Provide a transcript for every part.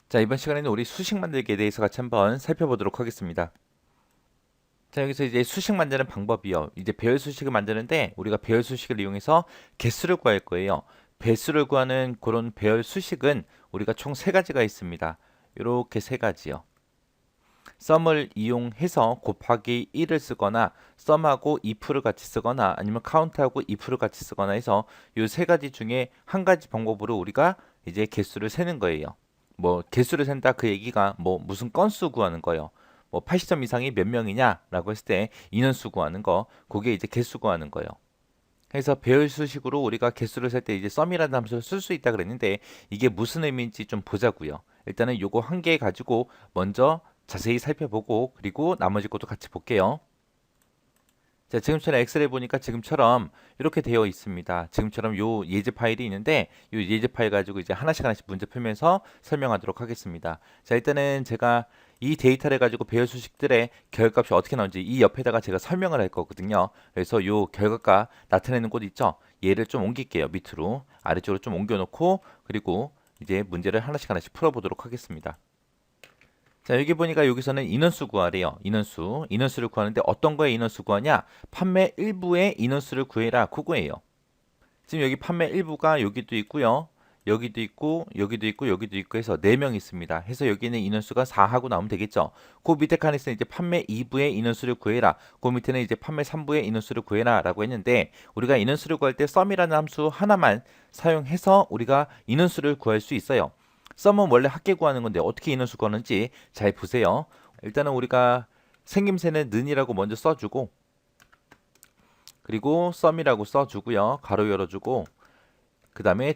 자, 이번 시간에는 우리 수식 만들기에 대해서 같이 한번 살펴보도록 하겠습니다. 자, 여기서 이제 수식 만드는 방법이요. 이제 배열 수식을 만드는데 우리가 배열 수식을 이용해서 개수를 구할 거예요. 배수를 구하는 그런 배열 수식은 우리가 총 세 가지가 있습니다. 이렇게 세 가지요. 썸을 이용해서 곱하기 1을 쓰거나 썸하고 if를 같이 쓰거나 아니면 카운트하고 if를 같이 쓰거나 해서 이 세 가지 중에 한 가지 방법으로 우리가 이제 개수를 세는 거예요. 뭐 개수를 센다 그 얘기가 뭐 무슨 건수 구하는 거예요. 뭐 80점 이상이 몇 명이냐라고 했을 때 인원수 구하는 거, 그게 이제 개수 구하는 거예요. 그래서 배열 수식으로 우리가 개수를 셀 때 이제 썸이라는 함수를 쓸 수 있다 그랬는데 이게 무슨 의미인지 좀 보자고요. 일단은 요거 한 개 가지고 먼저 자세히 살펴보고 그리고 나머지 것도 같이 볼게요. 자, 지금처럼 엑셀에 보니까 지금처럼 이렇게 되어 있습니다. 지금처럼 요 예제 파일이 있는데 요 예제 파일 가지고 이제 하나씩 하나씩 문제 풀면서 설명하도록 하겠습니다. 자, 일단은 제가 이 데이터를 가지고 배열 수식들의 결과값이 어떻게 나오는지 이 옆에다가 제가 설명을 할 거거든요. 그래서 요 결과값 나타내는 곳 있죠? 얘를 좀 옮길게요. 밑으로 아래쪽으로 좀 옮겨 놓고 그리고 이제 문제를 하나씩 하나씩 풀어보도록 하겠습니다. 자, 여기 보니까 여기서는 인원수 구하래요. 인원수를 구하는데 어떤 거에 인원수 구하냐? 판매 일부의 인원수를 구해라. 그거예요. 지금 여기 판매 일부가 여기도 있고요. 여기도 있고, 여기도 있고, 여기도 있고 해서 4명 있습니다. 해서 여기는 인원수가 4하고 나오면 되겠죠. 그 밑에 칸에서는 이제 판매 2부의 인원수를 구해라. 그 밑에는 이제 판매 3부의 인원수를 구해라 라고 했는데 우리가 인원수를 구할 때 썸이라는 함수 하나만 사용해서 우리가 인원수를 구할 수 있어요. 썸은 원래 합계 구하는 건데 어떻게 인원수 구하는지 잘 보세요. 일단은 우리가 생김새는 는이라고 먼저 써주고 그리고 썸이라고 써주고요. 가로 열어주고 그 다음에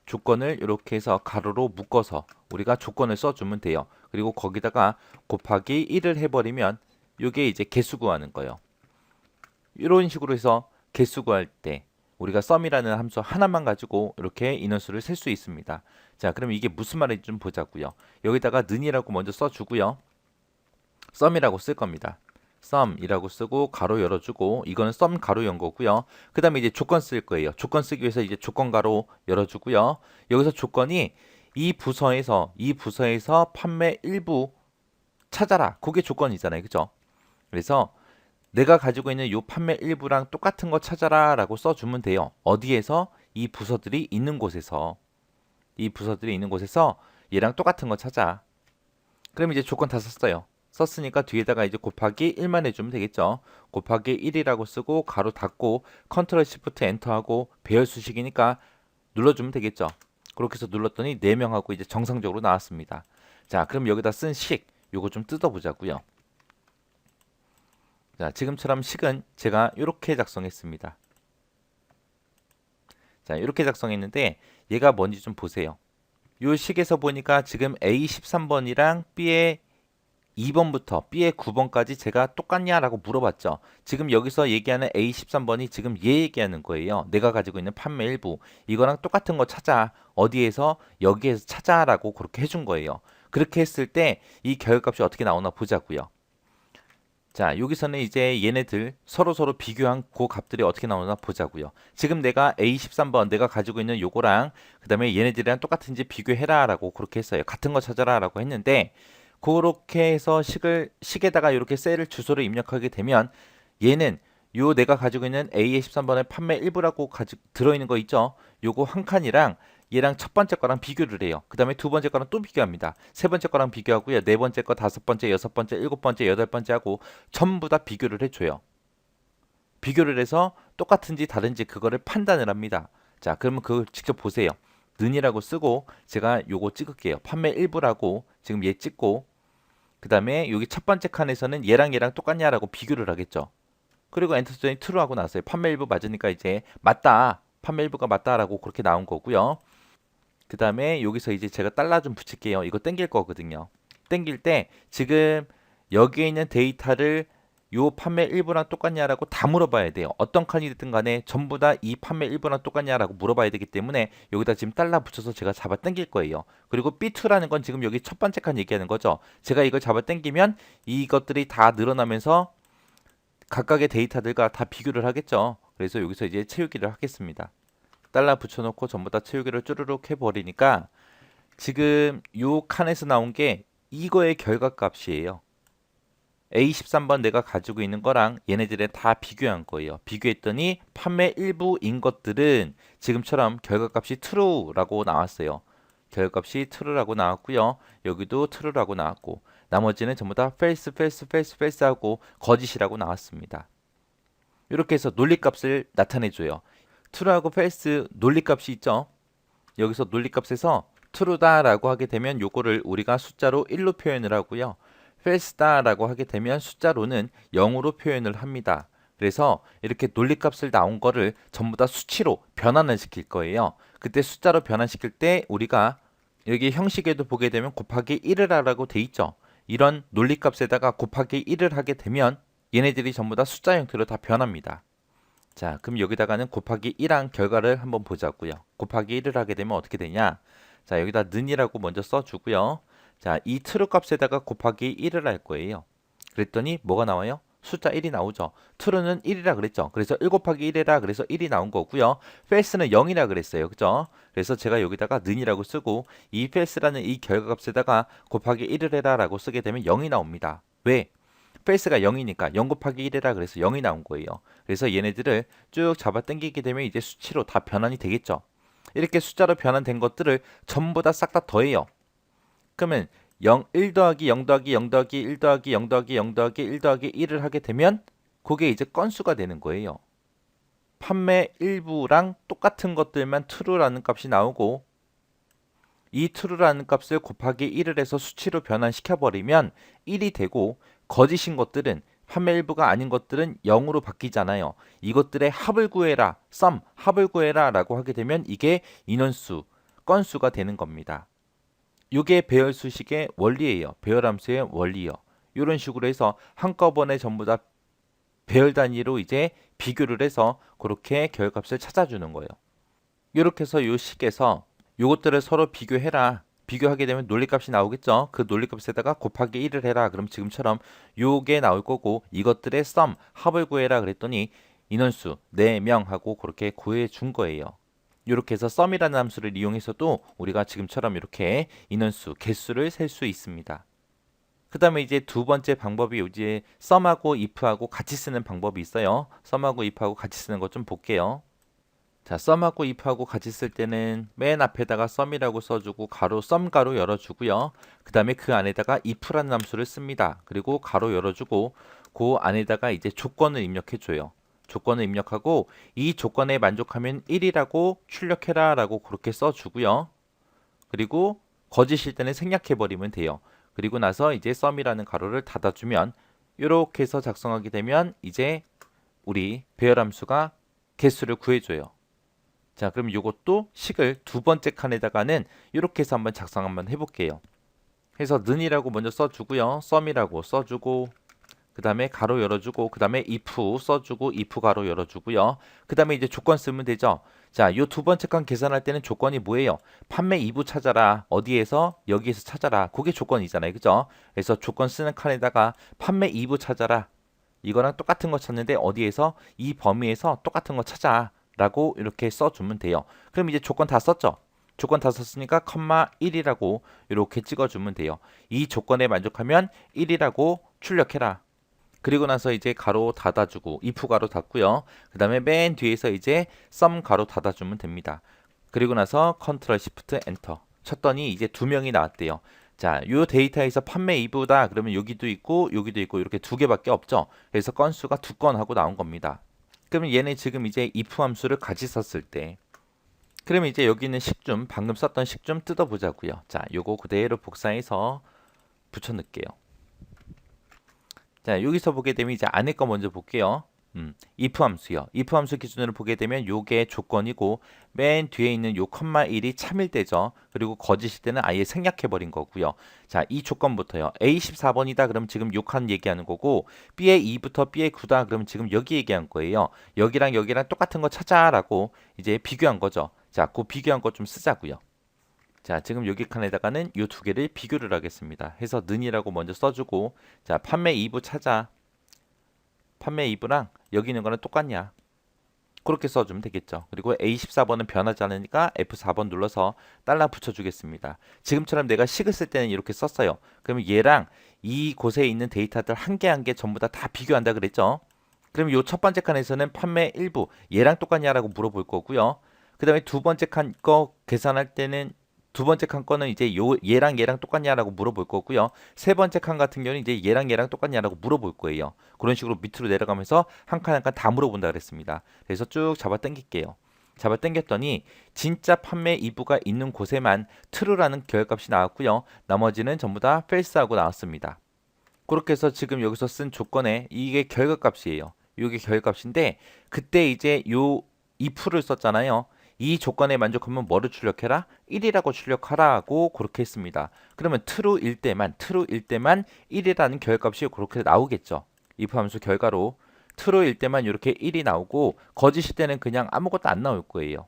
조건을 이렇게 해서 가로로 묶어서 우리가 조건을 써주면 돼요. 그리고 거기다가 곱하기 1을 해버리면 이게 이제 개수 구하는 거예요. 이런 식으로 해서 개수 구할 때 우리가 썸이라는 함수 하나만 가지고 이렇게 인원수를 셀 수 있습니다. 자, 그럼 이게 무슨 말인지 좀 보자고요. 여기다가 는이라고 먼저 써주고요. 썸이라고 쓸 겁니다. 썸이라고 쓰고 가로 열어주고 이거는 썸 가로 연 거고요. 그 다음에 이제 조건 쓸 거예요. 조건 쓰기 위해서 이제 조건 가로 열어주고요. 여기서 조건이 이 부서에서 판매 일부 찾아라. 그게 조건이잖아요. 그죠? 그래서 내가 가지고 있는 요 판매 일부랑 똑같은 거 찾아라 라고 써주면 돼요. 어디에서? 이 부서들이 있는 곳에서 얘랑 똑같은 거 찾아. 그럼 이제 조건 다 썼어요. 썼으니까 뒤에다가 이제 곱하기 1만 해주면 되겠죠. 곱하기 1이라고 쓰고 가로 닫고 컨트롤 시프트 엔터하고 배열 수식이니까 눌러주면 되겠죠. 그렇게 해서 눌렀더니 4명하고 이제 정상적으로 나왔습니다. 자, 그럼 여기다 쓴 식, 요거 좀 뜯어보자고요. 자, 지금처럼 식은 제가 이렇게 작성했습니다. 자, 이렇게 작성했는데 얘가 뭔지 좀 보세요. 요 식에서 보니까 지금 A 13번이랑 B의 2번부터 B의 9번까지 제가 똑같냐라고 물어봤죠. 지금 여기서 얘기하는 A 13번이 지금 얘 얘기하는 거예요. 내가 가지고 있는 판매 일부. 이거랑 똑같은 거 찾아. 어디에서? 여기에서 찾아라고 그렇게 해준 거예요. 그렇게 했을 때 이 결과값이 어떻게 나오나 보자고요. 자, 여기서는 이제 얘네들 서로 비교한 그 값들이 어떻게 나오나 보자고요. 지금 내가 A13번 내가 가지고 있는 요거랑 그 다음에 얘네들이랑 똑같은지 비교해라 라고 그렇게 했어요. 같은 거 찾아라 라고 했는데 그렇게 해서 식에다가 이렇게 셀을 주소를 입력하게 되면 얘는 요 내가 가지고 있는 A의 13번의 판매 일부라고 들어있는 거 있죠? 요거 한 칸이랑 얘랑 첫 번째 거랑 비교를 해요. 그 다음에 두 번째 거랑 또 비교합니다. 세 번째 거랑 비교하고요. 네 번째 거, 다섯 번째, 여섯 번째, 일곱 번째, 여덟 번째 하고 전부 다 비교를 해줘요. 비교를 해서 똑같은지 다른지 그거를 판단을 합니다. 자, 그러면 그걸 직접 보세요. 는이라고 쓰고 제가 요거 찍을게요. 판매 일부라고 지금 얘 찍고 그 다음에 여기 첫 번째 칸에서는 얘랑 똑같냐라고 비교를 하겠죠. 그리고 엔터 수정이 true 하고 나왔어요. 판매 일부 맞으니까 이제 맞다. 판매 일부가 맞다라고 그렇게 나온 거고요. 그 다음에 여기서 이제 제가 달러 좀 붙일게요. 이거 땡길 거거든요. 땡길 때 지금 여기에 있는 데이터를 요 판매 일부랑 똑같냐라고 다 물어봐야 돼요. 어떤 칸이 됐든 간에 전부 다 이 판매 일부랑 똑같냐라고 물어봐야 되기 때문에 여기다 지금 달러 붙여서 제가 잡아 당길 거예요. 그리고 B2라는 건 지금 여기 첫 번째 칸 얘기하는 거죠. 제가 이걸 잡아 당기면 이것들이 다 늘어나면서 각각의 데이터들과 다 비교를 하겠죠. 그래서 여기서 이제 채우기를 하겠습니다. 달러 붙여놓고 전부 다 채우기를 쭈르륵 해버리니까 지금 요 칸에서 나온 게 이거의 결과값이에요. A13번 내가 가지고 있는 거랑 얘네들에 다 비교한 거예요. 비교했더니 판매 일부인 것들은 지금처럼 결과값이 true라고 나왔어요. 결과값이 true라고 나왔고요. 여기도 true라고 나왔고 나머지는 전부 다 false, false, false, false 하고 거짓이라고 나왔습니다. 이렇게 해서 논리값을 나타내줘요. true하고 false 논리값이 있죠. 여기서 논리값에서 true다라고 하게 되면 요거를 우리가 숫자로 1로 표현을 하고요. false다라고 하게 되면 숫자로는 0으로 표현을 합니다. 그래서 이렇게 논리값을 나온 거를 전부 다 수치로 변환을 시킬 거예요. 그때 숫자로 변환시킬 때 우리가 여기 형식에도 보게 되면 곱하기 1을 하라고 돼 있죠. 이런 논리값에다가 곱하기 1을 하게 되면 얘네들이 전부 다 숫자 형태로 다 변합니다. 자, 그럼 여기다가는 곱하기 1한 결과를 한번 보자고요. 곱하기 1을 하게 되면 어떻게 되냐? 자, 여기다 는이라고 먼저 써주고요. 자, 이 true 값에다가 곱하기 1을 할 거예요. 그랬더니 뭐가 나와요? 숫자 1이 나오죠. true는 1이라 그랬죠. 그래서 1 곱하기 1이라 그래서 1이 나온 거고요. false는 0이라 그랬어요. 그죠? 그래서 제가 여기다가 는이라고 쓰고 이 false라는 이 결과값에다가 곱하기 1을 해라 라고 쓰게 되면 0이 나옵니다. 왜? false가 0이니까 0 곱하기 1이라 그래서 0이 나온 거예요. 그래서 얘네들을 쭉 잡아 당기게 되면 이제 수치로 다 변환이 되겠죠. 이렇게 숫자로 변환된 것들을 전부 다 싹 다 더해요. 그러면 1 더하기 0 더하기 0 더하기 1 더하기 0 더하기 0 더하기 1 더하기 1을 하게 되면 그게 이제 건수가 되는 거예요. 판매 일부랑 똑같은 것들만 true라는 값이 나오고 이 true라는 값을 곱하기 1을 해서 수치로 변환시켜 버리면 1이 되고 거짓인 것들은 판매 일부가 아닌 것들은 0으로 바뀌잖아요. 이것들의 합을 구해라, 합을 구해라 라고 하게 되면 이게 인원수, 건수가 되는 겁니다. 이게 배열 수식의 원리예요. 배열 함수의 원리요. 이런 식으로 해서 한꺼번에 전부 다 배열 단위로 이제 비교를 해서 그렇게 결값을 찾아주는 거예요. 이렇게 해서 이 식에서 이것들을 서로 비교해라. 비교하게 되면 논리값이 나오겠죠. 그 논리값에다가 곱하기 1을 해라. 그럼 지금처럼 요게 나올 거고 이것들의 합을 구해라 그랬더니 인원수 4명 하고 그렇게 구해 준 거예요. 이렇게 해서 sum이라는 함수를 이용해서도 우리가 지금처럼 이렇게 인원수, 개수를 셀 수 있습니다. 그 다음에 이제 두 번째 방법이 이제 sum하고 if하고 같이 쓰는 방법이 있어요. sum하고 if하고 같이 쓰는 것 좀 볼게요. 자, sum하고 if하고 같이 쓸 때는 맨 앞에다가 sum이라고 써주고 가로 sum 가로 열어주고요. 그 다음에 그 안에다가 if라는 함수를 씁니다. 그리고 가로 열어주고 그 안에다가 이제 조건을 입력해줘요. 조건을 입력하고 이 조건에 만족하면 1이라고 출력해라 라고 그렇게 써주고요. 그리고 거짓일 때는 생략해버리면 돼요. 그리고 나서 이제 sum이라는 가로를 닫아주면 이렇게 해서 작성하게 되면 이제 우리 배열함수가 개수를 구해줘요. 자, 그럼 이것도 식을 두 번째 칸에다가는 이렇게 해서 한번 작성 한번 해볼게요. 해서 는이라고 먼저 써주고요. sum이라고 써주고 그 다음에 가로 열어주고 그 다음에 if 써주고 if 가로 열어주고요. 그 다음에 이제 조건 쓰면 되죠. 자, 요 두 번째 칸 계산할 때는 조건이 뭐예요? 판매 2부 찾아라. 어디에서? 여기에서 찾아라. 그게 조건이잖아요. 그죠? 그래서 조건 쓰는 칸에다가 판매 2부 찾아라. 이거랑 똑같은 거 찾는데 어디에서? 이 범위에서 똑같은 거 찾아. 라고 이렇게 써주면 돼요. 그럼 이제 조건 다 썼죠? 조건 다 썼으니까 컴마 1이라고 이렇게 찍어주면 돼요. 이 조건에 만족하면 1이라고 출력해라. 그리고 나서 이제 가로 닫아주고 if 가로 닫고요. 그 다음에 맨 뒤에서 이제 sum 가로 닫아주면 됩니다. 그리고 나서 컨트롤 시프트 엔터 쳤더니 이제 두 명이 나왔대요. 자, 요 데이터에서 판매 2부다 그러면 여기도 있고 여기도 있고 이렇게 두 개밖에 없죠. 그래서 건수가 두 건 하고 나온 겁니다. 그러면 얘네 지금 이제 if 함수를 같이 썼을 때 그러면 이제 여기 있는 식좀 방금 썼던 식 좀 뜯어 보자고요. 자, 요거 그대로 복사해서 붙여 넣을게요. 자, 여기서 보게 되면 이제 안에 거 먼저 볼게요. if 함수요. if 함수 기준으로 보게 되면 요게 조건이고 맨 뒤에 있는 요 컴마 1이 참일 때죠. 그리고 거짓일 때는 아예 생략해 버린 거고요. 자, 이 조건부터요. A 14번이다 그럼 지금 요 칸 얘기하는 거고 B의 2부터 B의 9다 그럼 지금 여기 얘기한 거예요. 여기랑 여기랑 똑같은 거 찾아라고 이제 비교한 거죠. 자, 그 비교한 거 좀 쓰자고요. 자, 지금 여기 칸에다가는 이 두 개를 비교를 하겠습니다. 해서 는이라고 먼저 써주고 자, 판매 2부 찾아. 판매 2부랑 여기 있는 거는 똑같냐? 그렇게 써주면 되겠죠. 그리고 A14번은 변하지 않으니까 F4번 눌러서 달러 붙여주겠습니다. 지금처럼 내가 식을 쓸 때는 이렇게 썼어요. 그러면 얘랑 이 곳에 있는 데이터들 한 개 한 개 전부 다 비교한다 그랬죠. 그럼 이 첫 번째 칸에서는 판매 일부 얘랑 똑같냐라고 물어볼 거고요. 그 다음에 두 번째 칸 거 계산할 때는 두 번째 칸 거는 이제 얘랑 똑같냐라고 물어볼 거고요. 세 번째 칸 같은 경우는 이제 얘랑 똑같냐라고 물어볼 거예요. 그런 식으로 밑으로 내려가면서 한 칸 한 칸 다 물어본다 그랬습니다. 그래서 쭉 잡아 당길게요. 잡아 당겼더니 진짜 판매 이부가 있는 곳에만 true라는 결과값이 나왔고요. 나머지는 전부 다 false하고 나왔습니다. 그렇게 해서 지금 여기서 쓴 조건에 이게 결과값이에요. 이게 결과값인데 그때 이제 요 if를 썼잖아요. 이 조건에 만족하면 뭐를 출력해라? 1이라고 출력하라고 그렇게 했습니다. 그러면 true일 때만 1이라는 결과값이 그렇게 나오겠죠. if 함수 결과로 true일 때만 이렇게 1이 나오고 거짓일 때는 그냥 아무것도 안 나올 거예요.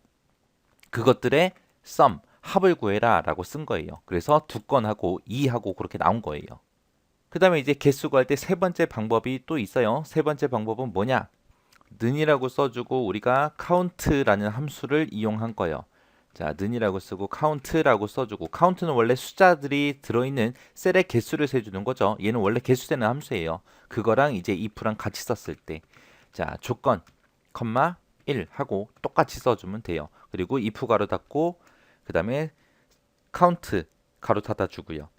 그것들의 sum, 합을 구해라 라고 쓴 거예요. 그래서 두 건하고 2하고 그렇게 나온 거예요. 그 다음에 이제 개수 구할 때 세 번째 방법이 또 있어요. 세 번째 방법은 뭐냐? 는이라고 써주고 우리가 count라는 함수를 이용한 거예요. 자, 는이라고 쓰고 count라고 써주고 count는 원래 숫자들이 들어있는 셀의 개수를 세주는 거죠. 얘는 원래 개수되는 함수예요. 그거랑 이제 if랑 같이 썼을 때, 자, 조건, 컴마 1 하고 똑같이 써주면 돼요. 그리고 if 가로 닫고 그 다음에 count 가로 닫아주고요.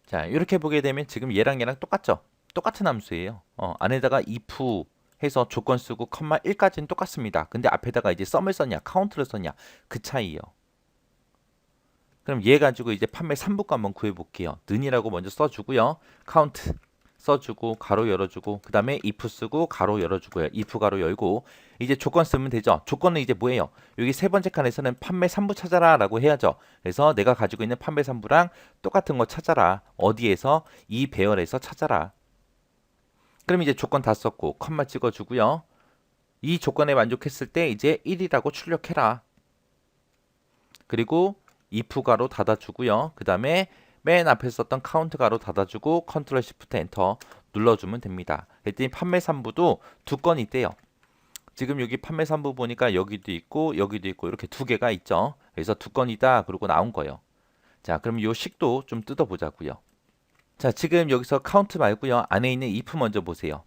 자, 이렇게 보게 되면 지금 얘랑 똑같죠? 똑같은 함수예요. 안에다가 if 해서 조건 쓰고 컴마 1까지는 똑같습니다. 근데 앞에다가 이제 썸을 썼냐, 카운트를 썼냐, 그 차이요. 그럼 얘 가지고 이제 판매 3부가 한번 구해 볼게요. 는이라고 먼저 써주고요. 카운트 써주고 가로 열어주고 그 다음에 if 쓰고 가로 열어주고요. if 가로 열고 이제 조건 쓰면 되죠. 조건은 이제 뭐예요? 여기 세 번째 칸에서는 판매 3부 찾아라 라고 해야죠. 그래서 내가 가지고 있는 판매 3부랑 똑같은 거 찾아라. 어디에서? 이 배열에서 찾아라. 그럼 이제 조건 다 썼고 컴마 찍어주고요. 이 조건에 만족했을 때 이제 1이라고 출력해라. 그리고 if 가로 닫아주고요. 그 다음에 맨 앞에 썼던 카운트 가로 닫아주고 컨트롤 시프트 엔터 눌러주면 됩니다. 그랬더니 판매 3부도 두 건 있대요. 지금 여기 판매 3부 보니까 여기도 있고 이렇게 두 개가 있죠. 그래서 두 건이다 그러고 나온 거예요. 자, 그럼 이 식도 좀 뜯어보자고요. 자, 지금 여기서 카운트 말고요. 안에 있는 if 먼저 보세요.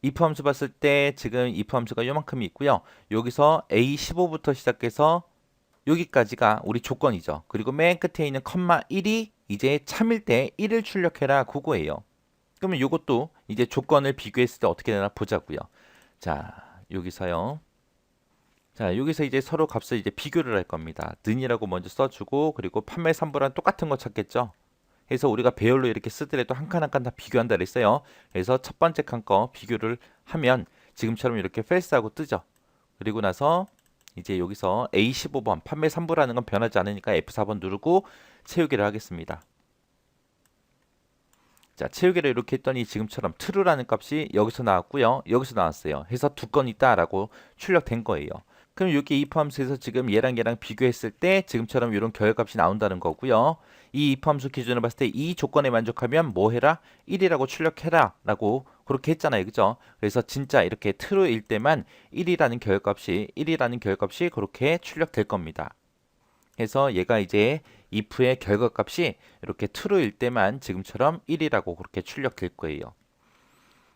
if 함수 봤을 때 지금 if 함수가 요만큼이 있고요. 여기서 A15부터 시작해서 여기까지가 우리 조건이죠. 그리고 맨 끝에 있는 컴마 1이 이제 참일 때 1을 출력해라 그거예요. 그러면 이것도 이제 조건을 비교했을 때 어떻게 되나 보자고요. 자, 여기서요. 자, 여기서 이제 서로 값을 이제 비교를 할 겁니다. 는이라고 먼저 써주고 그리고 판매 3부랑 똑같은 거 찾겠죠. 해서 우리가 배열로 이렇게 쓰더라도 한 칸 한 칸 다 비교한다 그랬어요. 그래서 첫 번째 칸 거 비교를 하면 지금처럼 이렇게 false하고 뜨죠. 그리고 나서 이제 여기서 A15번 판매 3부라는 건 변하지 않으니까 F4번 누르고 채우기를 하겠습니다. 자, 채우기를 이렇게 했더니 지금처럼 true라는 값이 여기서 나왔고요. 여기서 나왔어요. 해서 두 건 있다라고 출력된 거예요. 그럼 여기 if 함수에서 지금 얘랑 비교했을 때 지금처럼 이런 결과값이 나온다는 거고요. 이 if 함수 기준으로 봤을 때 이 조건에 만족하면 뭐 해라? 1이라고 출력해라 라고 그렇게 했잖아요. 그죠? 그래서 진짜 이렇게 true일 때만 1이라는 결과값이 그렇게 출력될 겁니다. 그래서 얘가 이제 if의 결과값이 이렇게 true일 때만 지금처럼 1이라고 그렇게 출력될 거예요.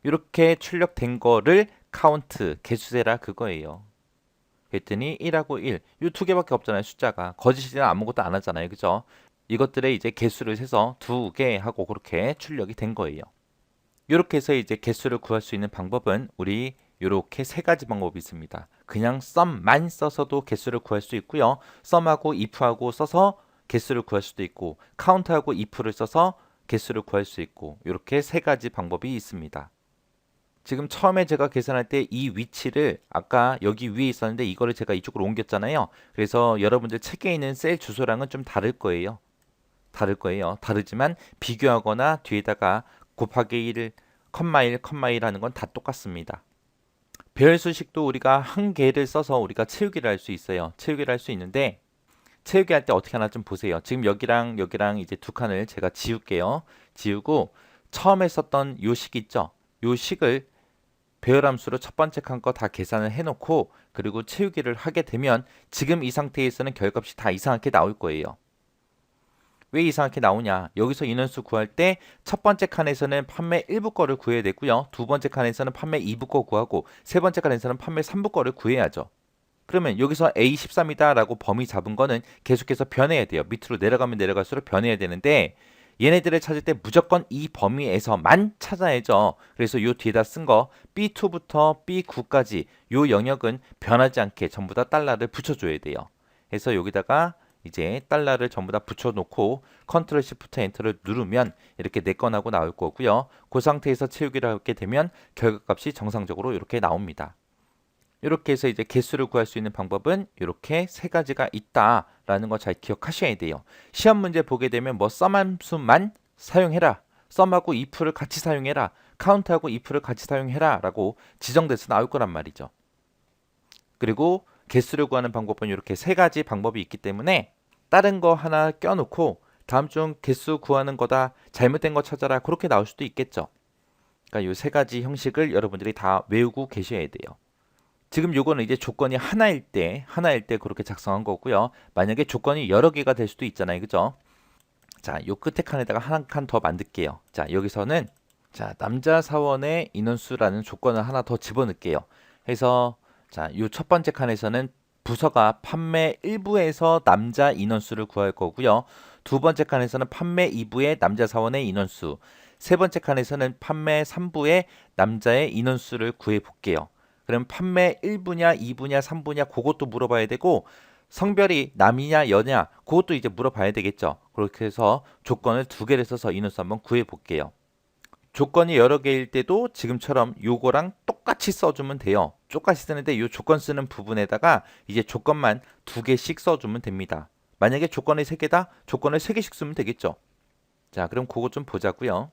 이렇게 출력된 거를 count, 개수세라 그거예요. 그랬더니 1하고 1, 이 두 개밖에 없잖아요. 숫자가. 거짓이나 아무것도 안 하잖아요. 그죠? 이것들의 이제 개수를 세서 두 개 하고 그렇게 출력이 된 거예요. 이렇게 해서 이제 개수를 구할 수 있는 방법은 우리 이렇게 세 가지 방법이 있습니다. 그냥 sum만 써서도 개수를 구할 수 있고요. sum하고 if하고 써서 개수를 구할 수도 있고 count하고 if를 써서 개수를 구할 수 있고 이렇게 세 가지 방법이 있습니다. 지금 처음에 제가 계산할 때 이 위치를 아까 여기 위에 있었는데 이거를 제가 이쪽으로 옮겼잖아요. 그래서 여러분들 책에 있는 셀 주소랑은 좀 다를 거예요. 다르지만 비교하거나 뒤에다가 곱하기 1, 컴마 1, 컴마 1 하는 건 다 똑같습니다. 배열 수식도 우리가 한 개를 써서 우리가 채우기를 할 수 있어요. 채우기를 할 수 있는데 채우기 할 때 어떻게 하나 좀 보세요. 지금 여기랑 여기랑 이제 두 칸을 제가 지울게요. 지우고 처음에 썼던 요 식 있죠? 요 식을 배열함수로 첫 번째 칸 거 다 계산을 해놓고 그리고 채우기를 하게 되면 지금 이 상태에서는 결값이 다 이상하게 나올 거예요. 왜 이상하게 나오냐? 여기서 인원수 구할 때 첫 번째 칸에서는 판매 1부 거를 구해야 되고요. 두 번째 칸에서는 판매 2부 거 구하고 세 번째 칸에서는 판매 3부 거를 구해야죠. 그러면 여기서 A13이다 라고 범위 잡은 거는 계속해서 변해야 돼요. 밑으로 내려가면 내려갈수록 변해야 되는데 얘네들을 찾을 때 무조건 이 범위에서만 찾아야죠. 그래서 요 뒤에다 쓴 거 B2부터 B9까지 요 영역은 변하지 않게 전부 다 달러를 붙여줘야 돼요. 그래서 여기다가 이제 달러를 전부 다 붙여놓고 컨트롤 시프트 엔터를 누르면 이렇게 내건하고 나올 거고요. 그 상태에서 채우기를 하게 되면 결과값이 정상적으로 이렇게 나옵니다. 이렇게 해서 이제 개수를 구할 수 있는 방법은 이렇게 세 가지가 있다라는 거 잘 기억하셔야 돼요. 시험 문제 보게 되면 뭐 썸함수만 사용해라. 썸하고 if를 같이 사용해라. 카운트하고 if를 같이 사용해라 라고 지정돼서 나올 거란 말이죠. 그리고 개수를 구하는 방법은 이렇게 세 가지 방법이 있기 때문에 다른 거 하나 껴놓고 다음 중 개수 구하는 거다 잘못된 거 찾아라 그렇게 나올 수도 있겠죠. 그러니까 이 세 가지 형식을 여러분들이 다 외우고 계셔야 돼요. 지금 요거는 이제 조건이 하나일 때 그렇게 작성한 거고요. 만약에 조건이 여러 개가 될 수도 있잖아요. 그죠? 자, 요 끝에 칸에다가 한 칸 더 만들게요. 자, 여기서는 자, 남자 사원의 인원수라는 조건을 하나 더 집어넣을게요. 해서 자, 요 첫 번째 칸에서는 부서가 판매 1부에서 남자 인원수를 구할 거고요. 두 번째 칸에서는 판매 2부의 남자 사원의 인원수, 세 번째 칸에서는 판매 3부의 남자의 인원수를 구해 볼게요. 그럼 판매 1부냐, 2부냐, 3부냐 그것도 물어봐야 되고 성별이 남이냐 여냐 그것도 이제 물어봐야 되겠죠. 그렇게 해서 조건을 두 개를 써서 인원수 한번 구해 볼게요. 조건이 여러 개일 때도 지금처럼 요거랑 똑같이 써주면 돼요. 똑같이 쓰는데 요 조건 쓰는 부분에다가 이제 조건만 두 개씩 써주면 됩니다. 만약에 조건이 세 개다? 조건을 세 개씩 쓰면 되겠죠. 자, 그럼 그거 좀 보자고요.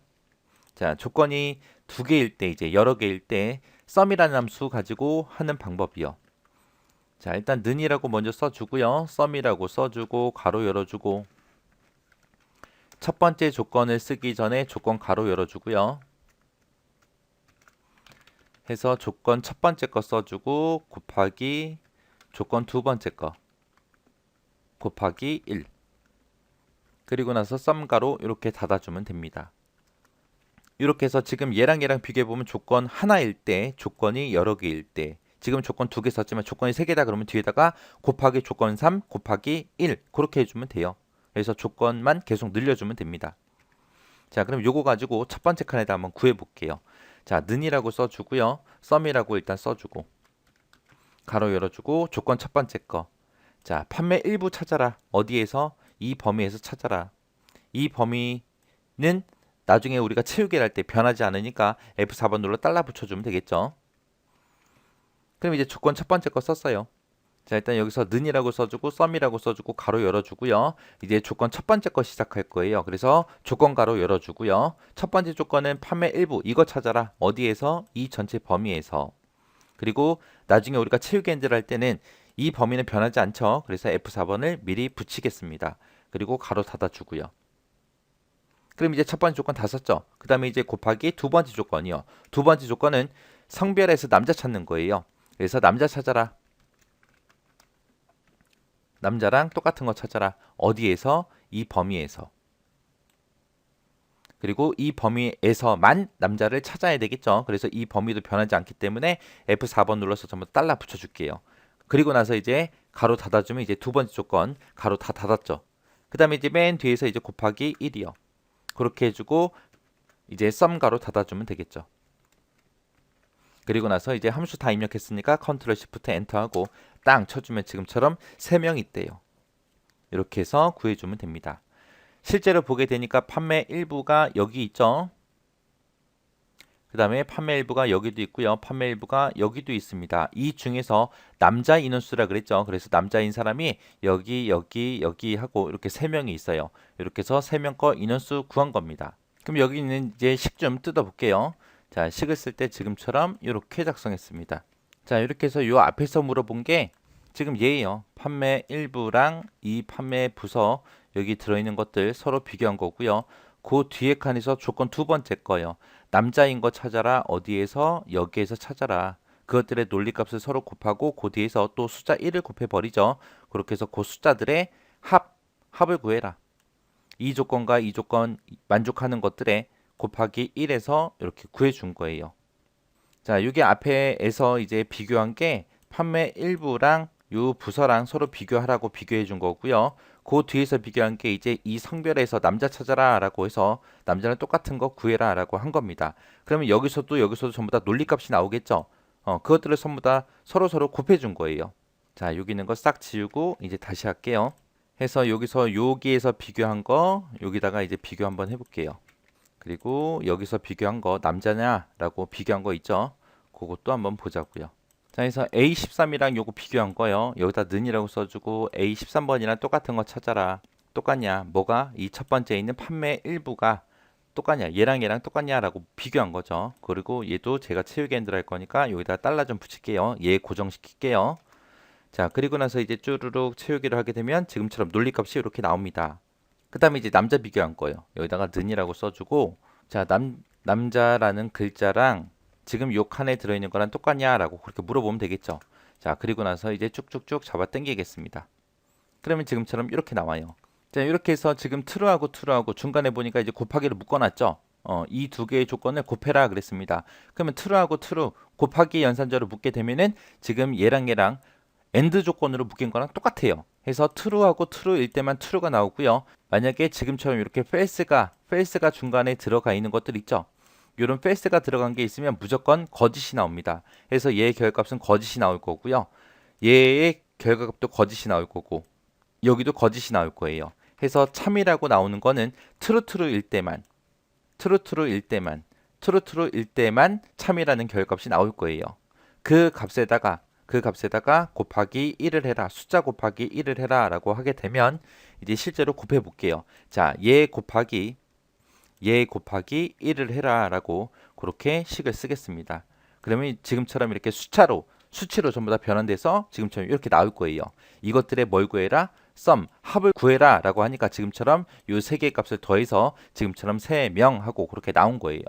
자, 조건이 두 개일 때 이제 여러 개일 때 썸이라는 함수 가지고 하는 방법이요. 자, 일단 는이라고 먼저 써주고요. 썸이라고 써주고 가로 열어주고 첫 번째 조건을 쓰기 전에 조건 가로 열어주고요. 해서 조건 첫 번째 거 써주고 곱하기 조건 두 번째 거 곱하기 1 그리고 나서 썸 가로 이렇게 닫아주면 됩니다. 이렇게 해서 지금 얘랑 비교해보면 조건 하나일 때 조건이 여러 개일 때 지금 조건 두 개 썼지만 조건이 세 개다 그러면 뒤에다가 곱하기 조건 3 곱하기 1 그렇게 해주면 돼요. 그래서 조건만 계속 늘려주면 됩니다. 자, 그럼 요거 가지고 첫 번째 칸에다 한번 구해볼게요. 자, 는이라고 써주고요. 썸이라고 일단 써주고 가로 열어주고 조건 첫 번째 거. 자, 판매 1부 찾아라. 어디에서? 이 범위에서 찾아라. 이 범위는 나중에 우리가 채우기를 할 때 변하지 않으니까 F4번 눌러 달러 붙여주면 되겠죠. 그럼 이제 조건 첫 번째 거 썼어요. 자, 일단 여기서 는이라고 써주고 썸이라고 써주고 가로 열어주고요. 이제 조건 첫 번째 거 시작할 거예요. 그래서 조건 가로 열어주고요. 첫 번째 조건은 판매 1부 이거 찾아라. 어디에서? 이 전체 범위에서. 그리고 나중에 우리가 채우기 엔드를 할 때는 이 범위는 변하지 않죠. 그래서 F4번을 미리 붙이겠습니다. 그리고 가로 닫아주고요. 그럼 이제 첫 번째 조건 다 썼죠. 그 다음에 이제 곱하기 두 번째 조건이요. 두 번째 조건은 성별에서 남자 찾는 거예요. 그래서 남자 찾아라. 남자랑 똑같은 거 찾아라. 어디에서? 이 범위에서. 그리고 이 범위에서만 남자를 찾아야 되겠죠. 그래서 이 범위도 변하지 않기 때문에 F4번 눌러서 전부 달러 붙여줄게요. 그리고 나서 이제 가로 닫아주면 이제 두 번째 조건 가로 다 닫았죠. 그 다음에 이제 맨 뒤에서 이제 곱하기 1이요. 그렇게 해주고 이제 썸 가로 닫아주면 되겠죠. 그리고 나서 이제 함수 다 입력했으니까 컨트롤 시프트 엔터하고 땅 쳐주면 지금처럼 3명 있대요. 이렇게 해서 구해주면 됩니다. 실제로 보게 되니까 판매 1부가 여기 있죠. 그 다음에 판매 1부가 여기도 있고요. 판매 1부가 여기도 있습니다. 이 중에서 남자 인원수라 그랬죠. 그래서 남자인 사람이 여기 하고 이렇게 3명이 있어요. 이렇게 해서 3명 거 인원수 구한 겁니다. 그럼 여기 있는 이제 식 좀 뜯어 볼게요. 자, 식을 쓸 때 지금처럼 이렇게 작성했습니다. 자, 이렇게 해서 요 앞에서 물어본 게 지금 얘예요. 판매 1부랑 이 판매 부서 여기 들어있는 것들 서로 비교한 거고요. 그 뒤에 칸에서 조건 두 번째 거요. 남자인 거 찾아라. 어디에서? 여기에서 찾아라. 그것들의 논리값을 서로 곱하고 그 뒤에서 또 숫자 1을 곱해버리죠. 그렇게 해서 그 숫자들의 합을 구해라. 이 조건과 이 조건 만족하는 것들의 곱하기 1에서 이렇게 구해준 거예요. 자, 이게 앞에서 이제 비교한 게 판매 일부랑 요 부서랑 서로 비교하라고 비교해 준 거고요. 그 뒤에서 비교한 게 이제 이 성별에서 남자 찾아라 라고 해서 남자는 똑같은 거 구해라 라고 한 겁니다. 그러면 여기서도 전부 다 논리값이 나오겠죠. 그것들을 전부 다 서로 곱해 준 거예요. 자, 여기 있는 거 싹 지우고 이제 다시 할게요. 해서 여기에서 비교한 거 여기다가 이제 비교 한번 해볼게요. 그리고 여기서 비교한 거 남자냐라고 비교한 거 있죠. 그것도 한번 보자고요. 자, 그래서 A13이랑 요거 비교한 거요. 여기다 는이라고 써주고 A13번이랑 똑같은 거 찾아라. 똑같냐? 뭐가? 이 첫 번째에 있는 판매 일부가 똑같냐? 얘랑 똑같냐라고 비교한 거죠. 그리고 얘도 제가 채우기 핸들 할 거니까 여기다 달러 좀 붙일게요. 얘 고정시킬게요. 자, 그리고 나서 이제 쭈루룩 채우기를 하게 되면 지금처럼 논리값이 이렇게 나옵니다. 그 다음에 이제 남자 비교한 거예요. 여기다가 는이라고 써주고, 자, 남자라는 글자랑 지금 요 칸에 들어있는 거랑 똑같냐라고 그렇게 물어보면 되겠죠. 자, 그리고 나서 이제 쭉쭉쭉 잡아 당기겠습니다. 그러면 지금처럼 이렇게 나와요. 자, 이렇게 해서 지금 true하고 중간에 보니까 이제 곱하기를 묶어놨죠. 이 두 개의 조건을 곱해라 그랬습니다. 그러면 true하고 true 곱하기 연산자로 묶게 되면은 지금 얘랑 AND 조건으로 묶인 거랑 똑같아요. 해서 true하고 true일 때만 true가 나오고요. 만약에 지금처럼 이렇게 false가 중간에 들어가 있는 것들 있죠. 이런 false가 들어간 게 있으면 무조건 거짓이 나옵니다. 그래서 얘의 결과값은 거짓이 나올 거고요. 얘의 결과값도 거짓이 나올 거고 여기도 거짓이 나올 거예요. 해서 참이라고 나오는 거는 true일 때만 참이라는 결과값이 나올 거예요. 그 값에다가 곱하기 1을 해라. 숫자 곱하기 1을 해라 라고 하게 되면 이제 실제로 곱해 볼게요. 자, 얘 곱하기 1을 해라 라고 그렇게 식을 쓰겠습니다. 그러면 지금처럼 이렇게 수치로 전부 다 변환돼서 지금처럼 이렇게 나올 거예요. 이것들의 뭘 구해라? 합을 구해라 라고 하니까 지금처럼 이 세 개의 값을 더해서 지금처럼 3명 하고 그렇게 나온 거예요.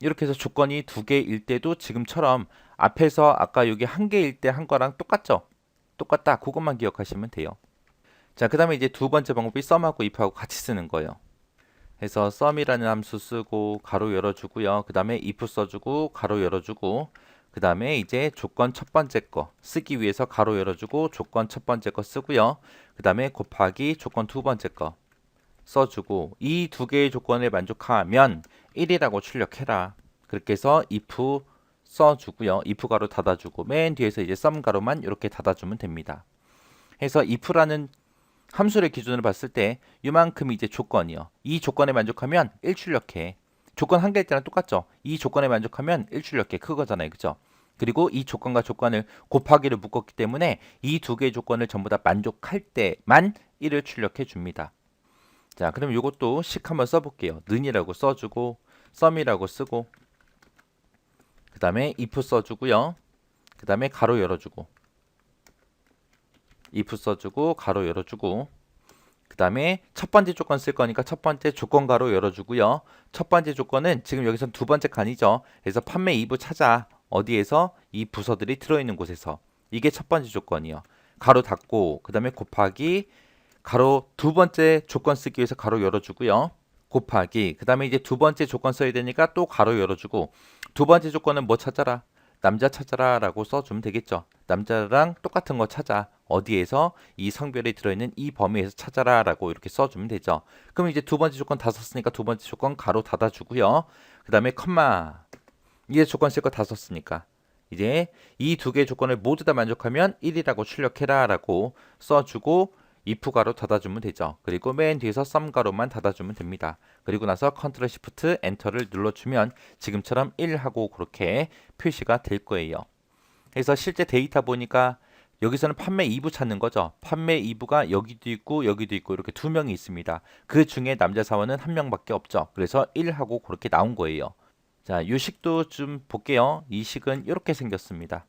이렇게 해서 조건이 두 개일 때도 지금처럼 앞에서 아까 여기 한 개일 때 한 거랑 똑같죠? 똑같다. 그것만 기억하시면 돼요. 자, 그 다음에 이제 두 번째 방법이 썸하고 if하고 같이 쓰는 거예요. 해서 썸이라는 함수 쓰고 가로 열어주고요. 그 다음에 if 써주고 가로 열어주고 그 다음에 이제 조건 첫 번째 거 쓰기 위해서 가로 열어주고 조건 첫 번째 거 쓰고요. 그 다음에 곱하기 조건 두 번째 거 써주고 이 두 개의 조건을 만족하면 1이라고 출력해라. 그렇게 해서 if 써주고요. if 가로 닫아주고 맨 뒤에서 이제 썸 가로만 이렇게 닫아주면 됩니다. 해서 if라는 함수를 기준으로 봤을 때 이만큼이 이제 조건이요. 이 조건에 만족하면 1 출력해. 조건 한 개일 때랑 똑같죠. 이 조건에 만족하면 1 출력해. 그거잖아요. 그죠? 그리고 이 조건과 조건을 곱하기를 묶었기 때문에 이 두 개의 조건을 전부 다 만족할 때만 1을 출력해 줍니다. 자, 그럼 이것도 식 한번 써볼게요. 는이라고 써주고 썸이라고 쓰고 그 다음에 if 써주고요. 그 다음에 가로 열어주고 if 써주고 가로 열어주고 그 다음에 첫 번째 조건 쓸 거니까 첫 번째 조건 가로 열어주고요. 첫 번째 조건은 지금 여기서 두 번째 칸이죠. 그래서 판매 2부 찾아. 어디에서? 이 부서들이 들어있는 곳에서. 이게 첫 번째 조건이요. 가로 닫고 그 다음에 곱하기 가로 두 번째 조건 쓰기 위해서 가로 열어주고요. 곱하기 그 다음에 이제 두 번째 조건 써야 되니까 또 가로 열어주고 두 번째 조건은 뭐 찾아라? 남자 찾아라 라고 써주면 되겠죠. 남자랑 똑같은 거 찾아. 어디에서? 이 성별이 들어있는 이 범위에서 찾아라 라고 이렇게 써주면 되죠. 그럼 이제 두 번째 조건 다 썼으니까 두 번째 조건 가로 닫아주고요. 그 다음에 컴마 이제 조건 쓸 거 다 썼으니까 이제 이 두 개의 조건을 모두 다 만족하면 1이라고 출력해라 라고 써주고 if 가로 닫아주면 되죠. 그리고 맨 뒤에서 sum 가로만 닫아주면 됩니다. 그리고 나서 컨트롤 시프트 엔터를 눌러주면 지금처럼 1하고 그렇게 표시가 될 거예요. 그래서 실제 데이터 보니까 여기서는 판매 2부 찾는 거죠. 판매 2부가 여기도 있고 여기도 있고 이렇게 두 명이 있습니다. 그 중에 남자 사원은 한 명밖에 없죠. 그래서 1하고 그렇게 나온 거예요. 자, 이 식도 좀 볼게요. 이 식은 이렇게 생겼습니다.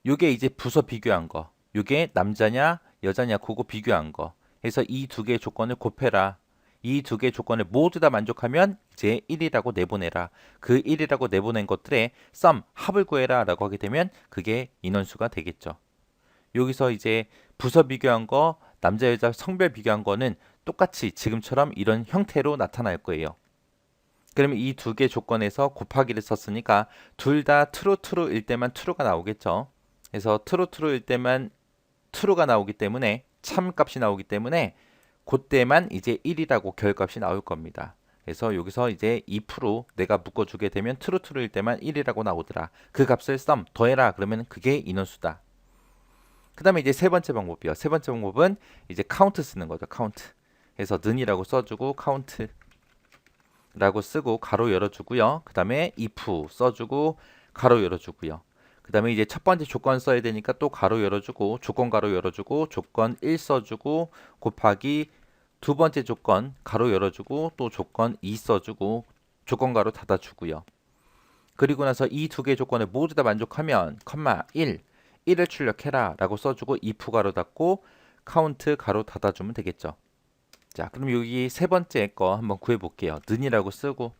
요게 이제 부서 비교한 거. 요게 남자냐 여자냐 그거 비교한 거. 해서 이 두 개의 조건을 곱해라. 이 두 개의 조건을 모두 다 만족하면 이제 1이라고 내보내라. 그 1이라고 내보낸 것들의 썸, 합을 구해라 라고 하게 되면 그게 인원수가 되겠죠. 여기서 이제 부서 비교한 거, 남자 여자 성별 비교한 거는 똑같이 지금처럼 이런 형태로 나타날 거예요. 그러면 이 두 개 조건에서 곱하기를 썼으니까 둘 다 true일 때만 true가 나오겠죠. 그래서 true일 때만 true가 나오기 때문에 참값이 나오기 때문에 그때만 이제 1이라고 결값이 나올 겁니다. 그래서 여기서 이제 2% 내가 묶어주게 되면 true일 때만 1이라고 나오더라. 그 값을 sum 더해라. 그러면 그게 인원수다. 그 다음에 이제 세 번째 방법이요. 세 번째 방법은 이제 count 쓰는 거죠. count. 그래서 는이라고 써주고 count 라고 쓰고 가로 열어주고요. 그 다음에 if 써주고 가로 열어주고요. 그 다음에 이제 첫 번째 조건 써야 되니까 또 가로 열어주고 조건 가로 열어주고 조건 1 써주고 곱하기 두 번째 조건 가로 열어주고 또 조건 2 써주고 조건 가로 닫아주고요. 그리고 나서 이 두 개의 조건을 모두 다 만족하면 컴마 1을 출력해라 라고 써주고 if 가로 닫고 count 가로 닫아주면 되겠죠. 자, 그럼 여기 세 번째 거 한번 구해 볼게요. 는이라고 쓰고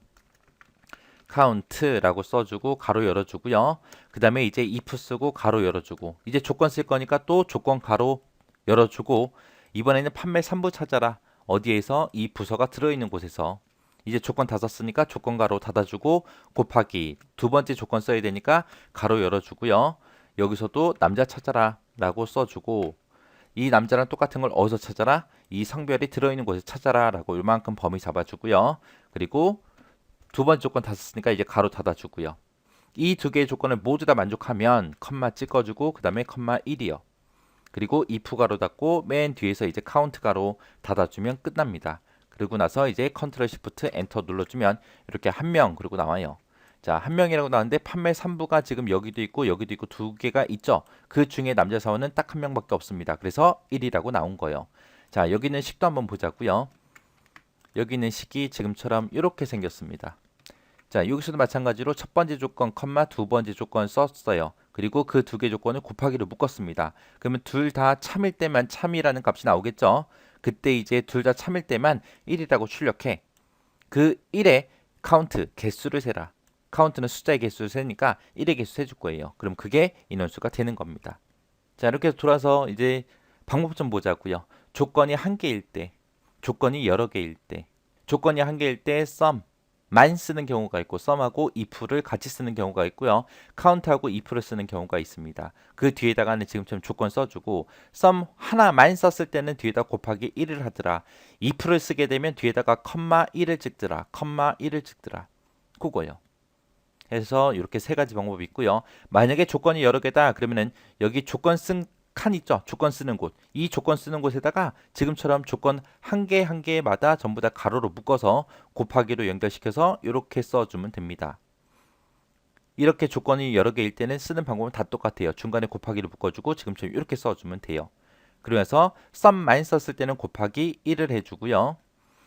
count라고 써주고 가로 열어주고요. 그 다음에 이제 if 쓰고 가로 열어주고 이제 조건 쓸 거니까 또 조건 가로 열어주고 이번에는 판매 3부 찾아라. 어디에서 이 부서가 들어있는 곳에서 이제 조건 다 썼으니까 조건 가로 닫아주고 곱하기 두 번째 조건 써야 되니까 가로 열어주고요. 여기서도 남자 찾아라 라고 써주고 이 남자랑 똑같은 걸 어디서 찾아라? 이 성별이 들어있는 곳에서 찾아라 라고 이만큼 범위 잡아주고요. 그리고 두 번째 조건 다 썼으니까 이제 가로 닫아주고요. 이 두 개의 조건을 모두 다 만족하면 컴마 찍어주고 그 다음에 컴마 1이요. 그리고 if 가로 닫고 맨 뒤에서 이제 count 가로 닫아주면 끝납니다. 그리고 나서 이제 컨트롤 시프트 엔터 눌러주면 이렇게 한 명 그리고 나와요. 자, 한 명이라고 나왔는데 판매 3부가 지금 여기도 있고 여기도 있고 두 개가 있죠. 그 중에 남자 사원은 딱 한 명밖에 없습니다. 그래서 1이라고 나온 거예요. 자, 여기 있는 식도 한번 보자고요. 여기 있는 식이 지금처럼 이렇게 생겼습니다. 자, 여기서도 마찬가지로 첫 번째 조건, 컴마 두 번째 조건 썼어요. 그리고 그 두 개 조건을 곱하기로 묶었습니다. 그러면 둘 다 참일 때만 참이라는 값이 나오겠죠. 그때 이제 둘 다 참일 때만 1이라고 출력해. 그 1의 카운트, 개수를 세라. 카운트는 숫자의 개수를 세니까 1의 개수 세줄 거예요. 그럼 그게 인원수가 되는 겁니다. 자, 이렇게 해서 돌아서 이제 방법 좀 보자고요. 조건이 한 개일 때, 조건이 여러 개일 때, 조건이 한 개일 때 썸만 쓰는 경우가 있고 썸하고 if를 같이 쓰는 경우가 있고요. count하고 if를 쓰는 경우가 있습니다. 그 뒤에다가는 지금처럼 조건 써주고 썸 하나만 썼을 때는 뒤에다 곱하기 1을 하더라. if를 쓰게 되면 뒤에다가 컴마 1을 찍더라. 컴마 1을 찍더라. 그거요. 해서 이렇게 세 가지 방법이 있고요. 만약에 조건이 여러 개다 그러면은 여기 조건 쓴 칸 있죠. 조건 쓰는 곳. 이 조건 쓰는 곳에다가 지금처럼 조건 한 개 한 개마다 전부 다 가로로 묶어서 곱하기로 연결시켜서 이렇게 써주면 됩니다. 이렇게 조건이 여러 개일 때는 쓰는 방법은 다 똑같아요. 중간에 곱하기를 묶어주고 지금처럼 이렇게 써주면 돼요. 그러면서 썸만 썼을 때는 곱하기 1을 해주고요.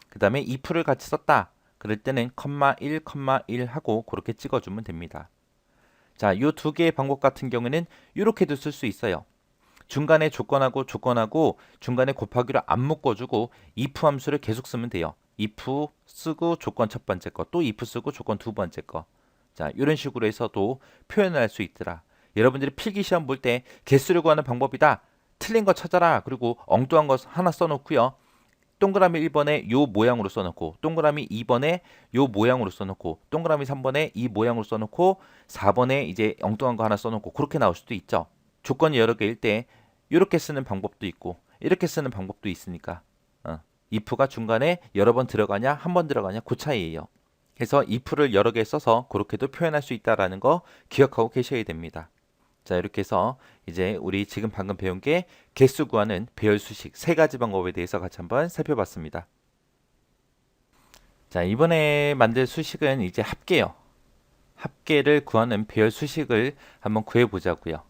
그 다음에 if를 같이 썼다. 그럴 때는 컴마 1, 컴마 1 하고 그렇게 찍어주면 됩니다. 자, 이 두 개의 방법 같은 경우는 이렇게도 쓸 수 있어요. 중간에 조건하고 중간에 곱하기로 안 묶어주고 if 함수를 계속 쓰면 돼요. if 쓰고 조건 첫 번째 거, 또 if 쓰고 조건 두 번째 거. 자, 이런 식으로 해서도 표현을 할 수 있더라. 여러분들이 필기시험 볼 때 개수를 구하는 방법이다. 틀린 거 찾아라. 그리고 엉뚱한 거 하나 써놓고요. 동그라미 1번에 요 모양으로 써놓고 동그라미 2번에 요 모양으로 써놓고 동그라미 3번에 이 모양으로 써놓고 4번에 이제 엉뚱한 거 하나 써놓고 그렇게 나올 수도 있죠. 조건이 여러 개일 때 이렇게 쓰는 방법도 있고 이렇게 쓰는 방법도 있으니까 if가 중간에 여러 번 들어가냐 한 번 들어가냐 그 차이예요. 그래서 if를 여러 개 써서 그렇게도 표현할 수 있다라는 거 기억하고 계셔야 됩니다. 자, 이렇게 해서 이제 우리 지금 방금 배운 게 개수 구하는 배열 수식 세 가지 방법에 대해서 같이 한번 살펴봤습니다. 자, 이번에 만들 수식은 이제 합계요. 합계를 구하는 배열 수식을 한번 구해 보자고요.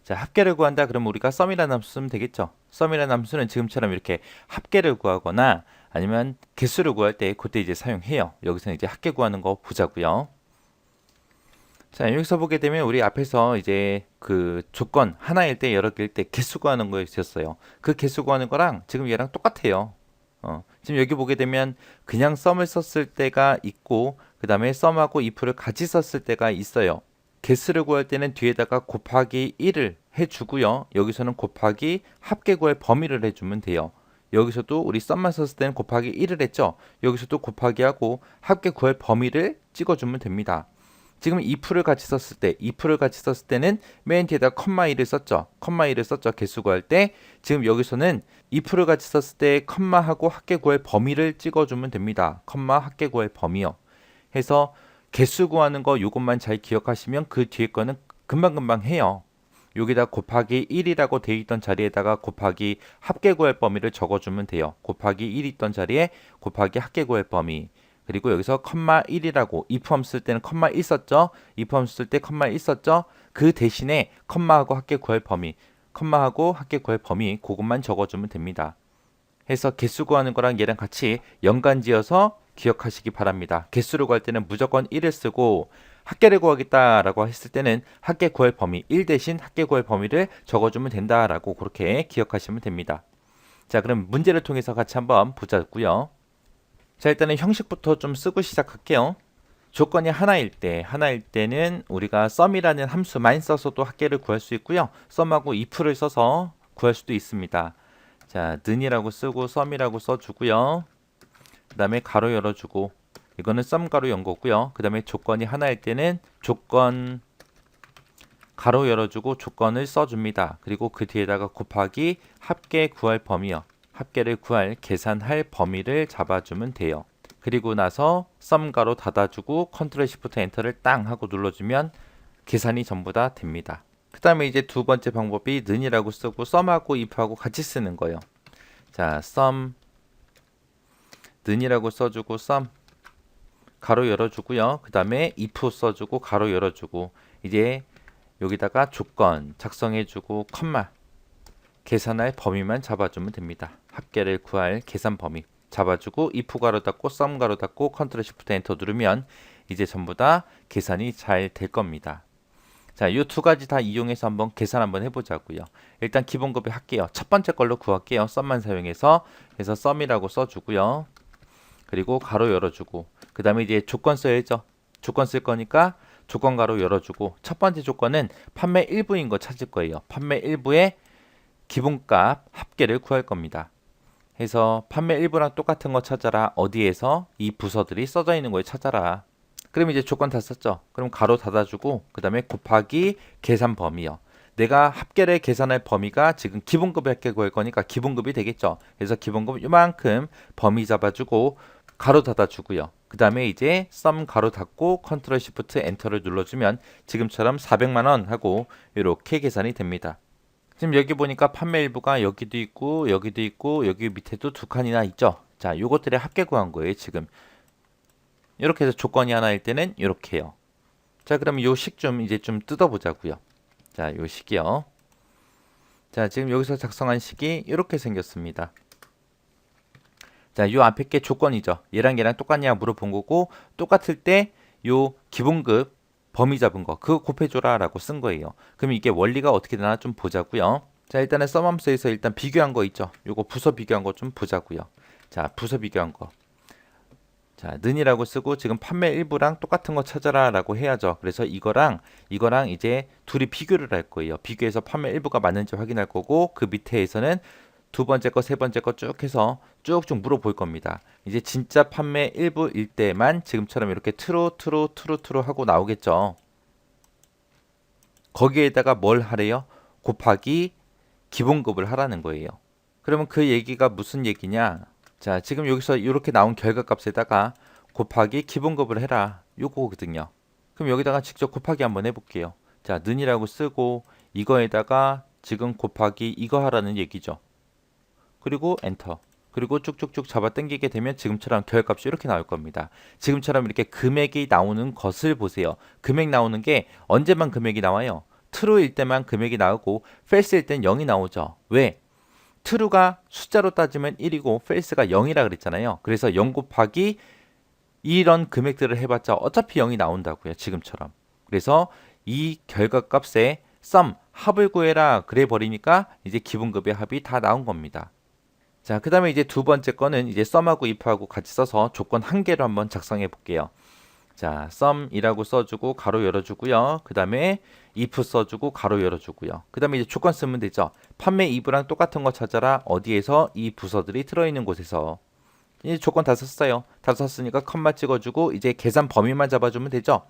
자, 합계를 구한다 그러면 우리가 썸이라는 함수 쓰면 되겠죠. 썸이라는 함수는 지금처럼 이렇게 합계를 구하거나 아니면 개수를 구할 때 그때 이제 사용해요. 여기서는 이제 합계 구하는 거 보자고요. 자, 여기서 보게 되면 우리 앞에서 이제 그 조건 하나일 때 여러 개일 때 개수 구하는 거 있었어요. 그 개수 구하는 거랑 지금 얘랑 똑같아요. 지금 여기 보게 되면 그냥 썸을 썼을 때가 있고 그 다음에 썸하고 if를 같이 썼을 때가 있어요. 개수를 구할 때는 뒤에다가 곱하기 1을 해주고요. 여기서는 곱하기 합계 구할 범위를 해주면 돼요. 여기서도 우리 썸만 썼을 때는 곱하기 1을 했죠. 여기서도 곱하기 하고 합계 구할 범위를 찍어주면 됩니다. 지금 if를 같이 썼을 때, if를 같이 썼을 때는 맨 뒤에다 컴마 1을 썼죠. 컴마 1을 썼죠. 개수 구할 때. 지금 여기서는 if를 같이 썼을 때 컴마하고 합계 구할 범위를 찍어주면 됩니다. 컴마 합계 구할 범위요. 해서 개수 구하는 거 요것만 잘 기억하시면 그 뒤에 거는 금방금방 해요. 여기다 곱하기 1이라고 돼 있던 자리에다가 곱하기 합계 구할 범위를 적어주면 돼요. 곱하기 1 있던 자리에 곱하기 합계 구할 범위. 그리고 여기서 컴마 1이라고 if함 쓸 때는 컴마 1 썼죠. if함 쓸 때 컴마 1 썼죠. 그 대신에 컴마하고 합계 구할 범위, 컴마하고 합계 구할 범위 그것만 적어주면 됩니다. 해서 개수 구하는 거랑 얘랑 같이 연관지어서 기억하시기 바랍니다. 개수를 구할 때는 무조건 1을 쓰고 합계를 구하겠다라고 했을 때는 합계 구할 범위 1 대신 합계 구할 범위를 적어주면 된다라고 그렇게 기억하시면 됩니다. 자, 그럼 문제를 통해서 같이 한번 보자고요. 자, 일단은 형식부터 좀 쓰고 시작할게요. 조건이 하나일 때는 우리가 sum이라는 함수만 써서도 합계를 구할 수 있고요. sum하고 if를 써서 구할 수도 있습니다. 자, 는이라고 쓰고 sum이라고 써주고요. 그 다음에 가로 열어주고 이거는 sum 가로 연 거고요. 그 다음에 조건이 하나일 때는 조건 가로 열어주고 조건을 써줍니다. 그리고 그 뒤에다가 곱하기 합계 구할 범위요. 합계를 구할 계산할 범위를 잡아주면 돼요. 그리고 나서 sum 가로 닫아주고 컨트롤 시프트 엔터를 땅 하고 눌러주면 계산이 전부 다 됩니다. 그 다음에 이제 두 번째 방법이 는이라고 쓰고 sum하고 if하고 같이 쓰는 거예요. 자, sum 는이라고 써주고 sum 가로 열어주고요. 그 다음에 if 써주고 가로 열어주고 이제 여기다가 조건 작성해주고 컴마 계산할 범위만 잡아주면 됩니다. 합계를 구할 계산 범위 잡아주고 if 가로 닫고 sum 가로 닫고 컨트롤 시프트 엔터 누르면 이제 전부 다 계산이 잘 될 겁니다. 자, 이 두 가지 다 이용해서 한번 계산 한번 해보자고요. 일단 기본급에 할게요. 첫 번째 걸로 구할게요. 썸만 사용해서 해서 썸이라고 써주고요. 그리고 가로 열어주고 그 다음에 이제 조건 써야죠. 조건 쓸 거니까 조건 가로 열어주고 첫 번째 조건은 판매 일부인 거 찾을 거예요. 판매 일부의 기본값 합계를 구할 겁니다. 해서 판매 일부랑 똑같은 거 찾아라. 어디에서 이 부서들이 써져 있는 거에 찾아라. 그럼 이제 조건 다 썼죠. 그럼 가로 닫아주고 그 다음에 곱하기 계산 범위요. 내가 합계를 계산할 범위가 지금 기본급의 합계 구할 거니까 기본급이 되겠죠. 그래서 기본급 이만큼 범위 잡아주고 가로 닫아주고요. 그 다음에 이제 sum 가로 닫고 컨트롤 시프트 엔터를 눌러주면 지금처럼 400만 원 하고 이렇게 계산이 됩니다. 지금 여기 보니까 판매 일부가 여기도 있고 여기도 있고 여기 밑에도 두 칸이나 있죠. 자, 요것들의 합계 구한 거예요. 지금 이렇게 해서 조건이 하나일 때는 이렇게요. 자, 그럼 요 식 좀 이제 좀 뜯어보자고요. 자, 요 식이요. 자, 지금 여기서 작성한 식이 이렇게 생겼습니다. 자, 요 앞에 게 조건이죠. 얘랑 똑같냐 물어본 거고 똑같을 때 요 기본급 범위 잡은 거 그거 곱해줘라 라고 쓴 거예요. 그럼 이게 원리가 어떻게 되나 좀 보자고요. 자, 일단은 썸함수에서 일단 비교한 거 있죠. 요거 부서 비교한 거 좀 보자고요. 자, 부서 비교한 거. 자, 는이라고 쓰고 지금 판매 일부랑 똑같은 거 찾아라 라고 해야죠. 그래서 이거랑 이제 둘이 비교를 할 거예요. 비교해서 판매 일부가 맞는지 확인할 거고 그 밑에에서는 두 번째 거, 세 번째 거 쭉 해서 쭉쭉 물어볼 겁니다. 이제 진짜 판매 일부일 때만 지금처럼 이렇게 트루 하고 나오겠죠. 거기에다가 뭘 하래요? 곱하기 기본급을 하라는 거예요. 그러면 그 얘기가 무슨 얘기냐? 자, 지금 여기서 이렇게 나온 결과값에다가 곱하기 기본급을 해라. 요거거든요. 그럼 여기다가 직접 곱하기 한번 해볼게요. 자, 는이라고 쓰고 이거에다가 지금 곱하기 이거 하라는 얘기죠. 그리고 엔터. 그리고 쭉쭉쭉 잡아 당기게 되면 지금처럼 결과값이 이렇게 나올 겁니다. 지금처럼 이렇게 금액이 나오는 것을 보세요. 금액 나오는 게 언제만 금액이 나와요? true일 때만 금액이 나오고 false일 땐 0이 나오죠. 왜? true가 숫자로 따지면 1이고 false가 0이라 그랬잖아요. 그래서 0 곱하기 이런 금액들을 해봤자 어차피 0이 나온다고요. 지금처럼. 그래서 이 결과값에 sum, 합을 구해라 그래 버리니까 이제 기본급의 합이 다 나온 겁니다. 자, 그 다음에 이제 두 번째 거는 이제 썸하고 if하고 같이 써서 조건 한 개로 한번 작성해 볼게요. 자, 썸이라고 써주고 가로 열어주고요. 그 다음에 if 써주고 가로 열어주고요. 그 다음에 이제 조건 쓰면 되죠. 판매 이브랑 똑같은 거 찾아라. 어디에서 이 부서들이 들어있는 곳에서. 이제 조건 다 썼어요. 다 썼으니까 컴마 찍어주고 이제 계산 범위만 잡아주면 되죠.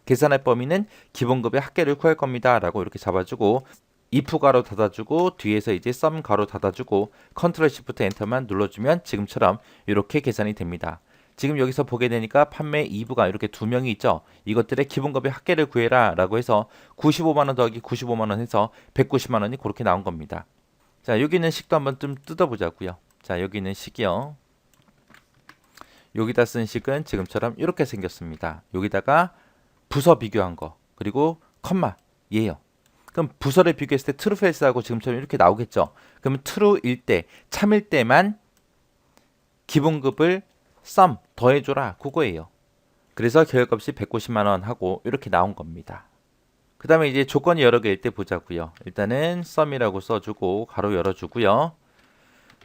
계산할 범위는 기본급의 합계를 구할 겁니다. 라고 이렇게 잡아주고 if 가로 닫아주고 뒤에서 이제 sum 가로 닫아주고 컨트롤 시프트 엔터만 눌러주면 지금처럼 이렇게 계산이 됩니다. 지금 여기서 보게 되니까 판매 2부가 이렇게 두 명이 있죠. 이것들의 기본급의 합계를 구해라 라고 해서 95만원 더하기 95만원 해서 190만원이 그렇게 나온 겁니다. 자, 여기 있는 식도 한번 좀 뜯어보자고요. 자, 여기 있는 식이요. 여기다 쓴 식은 지금처럼 이렇게 생겼습니다. 여기다가 부서 비교한 거 그리고 컴마 얘요. 그럼 부서를 비교했을 때 true, false하고 지금처럼 이렇게 나오겠죠. 그러면 true일 때, 참일 때만 기본급을 sum 더해줘라 그거예요. 그래서 결과값이 190만원 하고 이렇게 나온 겁니다. 그 다음에 이제 조건이 여러 개일 때 보자고요. 일단은 sum이라고 써주고 가로 열어주고요.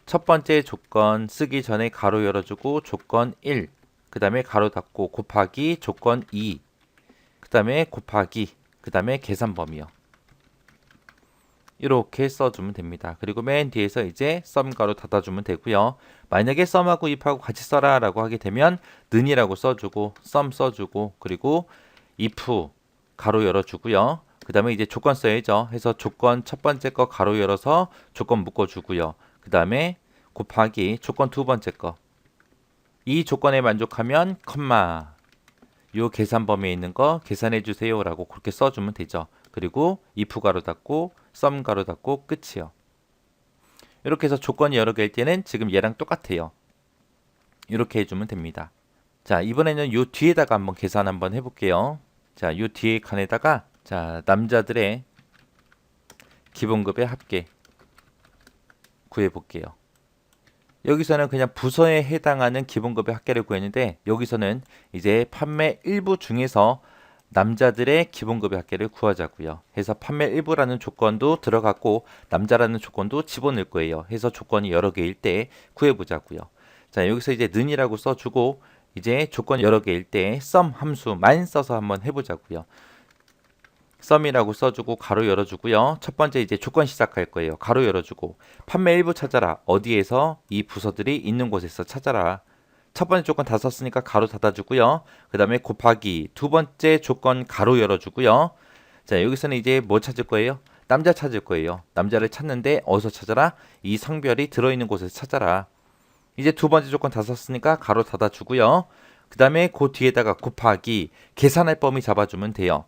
첫 번째 조건 쓰기 전에 가로 열어주고 조건 1, 그 다음에 가로 닫고 곱하기 조건 2, 그 다음에 곱하기, 그 다음에 계산 범위요. 이렇게 써주면 됩니다. 그리고 맨 뒤에서 이제 sum 가로 닫아주면 되고요. 만약에 sum하고 if하고 같이 써라 라고 하게 되면 는이라고 써주고 sum 써주고 그리고 if 가로 열어주고요. 그 다음에 이제 조건 써야죠. 해서 조건 첫 번째 거 가로 열어서 조건 묶어주고요. 그 다음에 곱하기 조건 두 번째 거. 이 조건에 만족하면 컴마 요 계산 범위에 있는 거 계산해 주세요 라고 그렇게 써주면 되죠. 그리고 if 가로 닫고 sum 가로 닫고 끝이요. 이렇게 해서 조건이 여러 개일 때는 지금 얘랑 똑같아요. 이렇게 해주면 됩니다. 자, 이번에는 요 뒤에다가 한번 계산 한번 해볼게요. 자, 요 뒤에 칸에다가 자, 남자들의 기본급의 합계 구해볼게요. 여기서는 그냥 부서에 해당하는 기본급의 합계를 구했는데 여기서는 이제 판매 일부 중에서 남자들의 기본급의 합계를 구하자고요. 해서 판매 일부라는 조건도 들어갔고 남자라는 조건도 집어넣을 거예요. 해서 조건이 여러 개일 때 구해보자고요. 자, 여기서 이제 는이라고 써주고 이제 조건이 여러 개일 때 sum 함수만 써서 한번 해보자고요. sum이라고 써주고 가로 열어주고요. 첫 번째 이제 조건 시작할 거예요. 가로 열어주고 판매 일부 찾아라. 어디에서 이 부서들이 있는 곳에서 찾아라. 첫 번째 조건 다 썼으니까 가로 닫아주고요. 그 다음에 곱하기 두 번째 조건 가로 열어주고요. 자, 여기서는 이제 뭐 찾을 거예요? 남자 찾을 거예요. 남자를 찾는데 어디서 찾아라? 이 성별이 들어있는 곳에서 찾아라. 이제 두 번째 조건 다 썼으니까 가로 닫아주고요. 그 다음에 그 뒤에다가 곱하기 계산할 범위 잡아주면 돼요.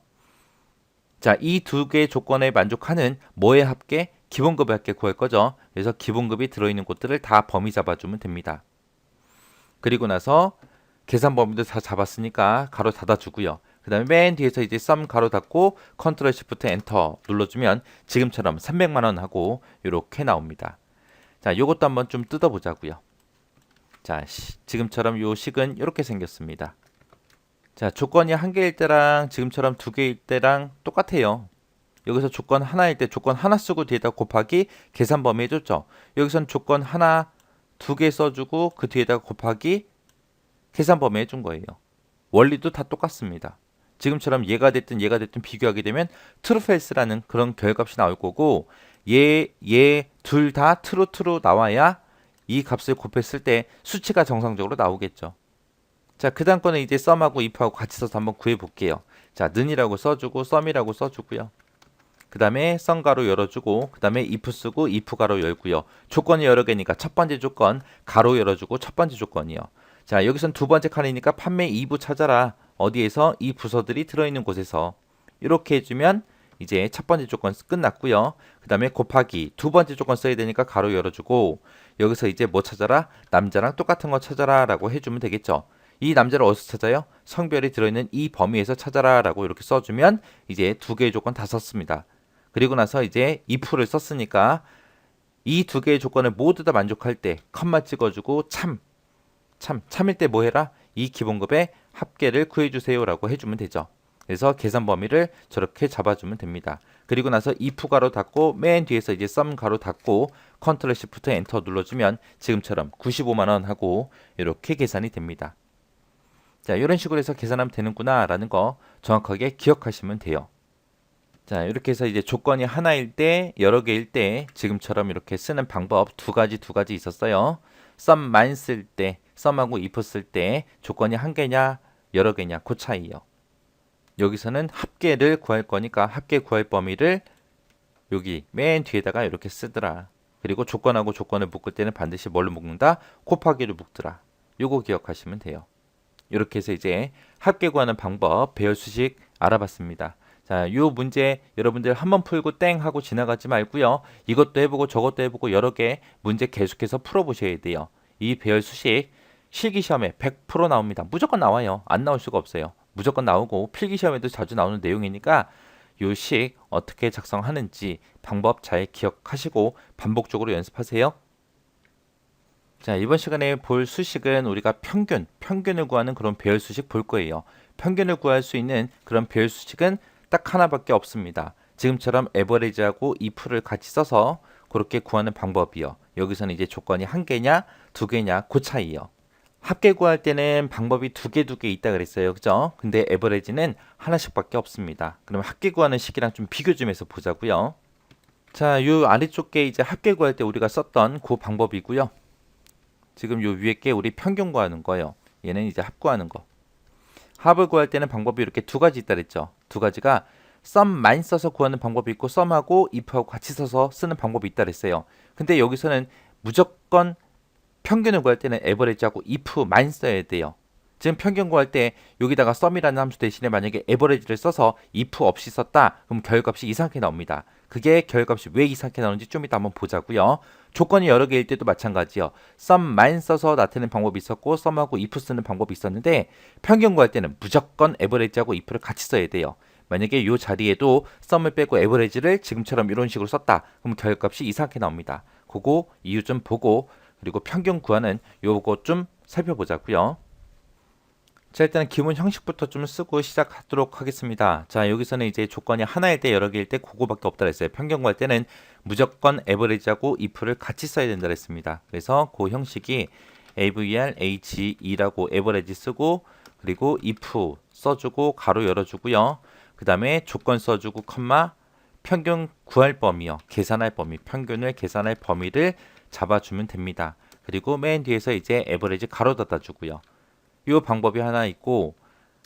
자, 이 두 개의 조건에 만족하는 뭐의 합계? 기본급의 합계 구할 거죠. 그래서 기본급이 들어있는 곳들을 다 범위 잡아주면 됩니다. 그리고 나서 계산 범위도 다 잡았으니까 가로 닫아주고요. 그 다음에 맨 뒤에서 이제 sum 가로 닫고 컨트롤 시프트 엔터 눌러주면 지금처럼 300만원 하고 이렇게 나옵니다. 자, 요것도 한번 좀 뜯어보자고요. 자, 지금처럼 요 식은 이렇게 생겼습니다. 자, 조건이 한 개일 때랑 지금처럼 두 개일 때랑 똑같아요. 여기서 조건 하나일 때 조건 하나 쓰고 뒤에다 곱하기 계산 범위 해줬죠. 여기서는 조건 하나 두 개 써주고 그 뒤에다가 곱하기 계산 범위 해준 거예요. 원리도 다 똑같습니다. 지금처럼 얘가 됐든 비교하게 되면 true, false라는 그런 결값이 나올 거고 얘 둘 다 true 나와야 이 값을 곱했을 때 수치가 정상적으로 나오겠죠. 자, 그 다음 거는 이제 sum하고 if하고 같이 써서 한번 구해 볼게요. 자, 는이라고 써주고 sum이라고 써주고요. 그 다음에 sum 가로 열어주고 그 다음에 if 쓰고 if 가로 열고요. 조건이 여러 개니까 첫 번째 조건 가로 열어주고 첫 번째 조건이요. 자, 여기선 두 번째 칸이니까 판매 2부 찾아라. 어디에서? 이 부서들이 들어있는 곳에서. 이렇게 해주면 이제 첫 번째 조건 끝났고요. 그 다음에 곱하기 두 번째 조건 써야 되니까 가로 열어주고 여기서 이제 뭐 찾아라? 남자랑 똑같은 거 찾아라 라고 해주면 되겠죠. 이 남자를 어디서 찾아요? 성별이 들어있는 이 범위에서 찾아라 라고 이렇게 써주면 이제 두 개의 조건 다 썼습니다. 그리고 나서 이제 if를 썼으니까 이 두 개의 조건을 모두 다 만족할 때 컴마 찍어주고 참일 때 뭐 해라? 이 기본급의 합계를 구해주세요 라고 해주면 되죠. 그래서 계산 범위를 저렇게 잡아주면 됩니다. 그리고 나서 if 가로 닫고 맨 뒤에서 이제 sum 가로 닫고 컨트롤 시프트 엔터 눌러주면 지금처럼 95만 원 하고 이렇게 계산이 됩니다. 자, 이런 식으로 해서 계산하면 되는구나 라는 거 정확하게 기억하시면 돼요. 자, 이렇게 해서 이제 조건이 하나일 때, 여러 개일 때 지금처럼 이렇게 쓰는 방법 두 가지 있었어요. sum만 쓸 때, sum하고 if 쓸 때 조건이 한 개냐, 여러 개냐 그 차이요. 여기서는 합계를 구할 거니까 합계 구할 범위를 여기 맨 뒤에다가 이렇게 쓰더라. 그리고 조건하고 조건을 묶을 때는 반드시 뭘로 묶는다? 곱하기로 묶더라. 요거 기억하시면 돼요. 이렇게 해서 이제 합계 구하는 방법, 배열 수식 알아봤습니다. 자, 요 문제 여러분들 한번 풀고 땡 하고 지나가지 말고요. 이것도 해보고 저것도 해보고 여러 개 문제 계속해서 풀어보셔야 돼요. 이 배열 수식 실기시험에 100% 나옵니다. 무조건 나와요. 안 나올 수가 없어요. 무조건 나오고 필기시험에도 자주 나오는 내용이니까 요 식 어떻게 작성하는지 방법 잘 기억하시고 반복적으로 연습하세요. 자, 이번 시간에 볼 수식은 우리가 평균을 구하는 그런 배열 수식 볼 거예요. 평균을 구할 수 있는 그런 배열 수식은 딱 하나밖에 없습니다. 지금처럼 에버리지하고 if를 같이 써서 그렇게 구하는 방법이요. 여기서는 이제 조건이 한 개냐, 두 개냐 그 차이요. 합계 구할 때는 방법이 두 개 있다 그랬어요. 그죠? 근데 에버리지는 하나씩밖에 없습니다. 그럼 합계 구하는 식이랑 좀 비교 좀 해서 보자고요. 자, 요 아래쪽 게 이제 합계 구할 때 우리가 썼던 그 방법이고요. 지금 요 위에 게 우리 평균 구하는 거예요. 얘는 이제 합 구하는 거. 합을 구할 때는 방법이 이렇게 두 가지 있다 그랬죠. 두 가지가 sum만 써서 구하는 방법이 있고 sum하고 if하고 같이 써서 쓰는 방법이 있다 그랬어요. 근데 여기서는 무조건 평균을 구할 때는 에버리지하고 if만 써야 돼요. 지금 평균 구할 때 여기다가 sum이라는 함수 대신에 만약에 에버리지를 써서 if 없이 썼다 그럼 결값이 이상하게 나옵니다. 그게 결값이 왜 이상하게 나오는지 좀 이따 한번 보자고요. 조건이 여러 개일 때도 마찬가지요. sum만 써서 나타내는 방법이 있었고 sum하고 if 쓰는 방법이 있었는데 평균 구할 때는 무조건 에버리지하고 if를 같이 써야 돼요. 만약에 이 자리에도 sum을 빼고 에버리지를 지금처럼 이런 식으로 썼다 그럼 결값이 이상하게 나옵니다. 그거 이유 좀 보고 그리고 평균 구하는 요거 좀 살펴보자고요. 자, 일단 기본 형식부터 좀 쓰고 시작하도록 하겠습니다. 자, 여기서는 이제 조건이 하나일 때 여러 개일 때 그거밖에 없다 그랬어요. 평균 구할 때는 무조건 에버리지하고 if를 같이 써야 된다 그랬습니다. 그래서 그 형식이 averag라고 에버리지 쓰고 그리고 if 써주고 가로 열어주고요. 그 다음에 조건 써주고 컴마 평균 구할 범위요. 계산할 범위, 평균을 계산할 범위를 잡아주면 됩니다. 그리고 맨 뒤에서 이제 에버리지 가로 닫아주고요. 이 방법이 하나 있고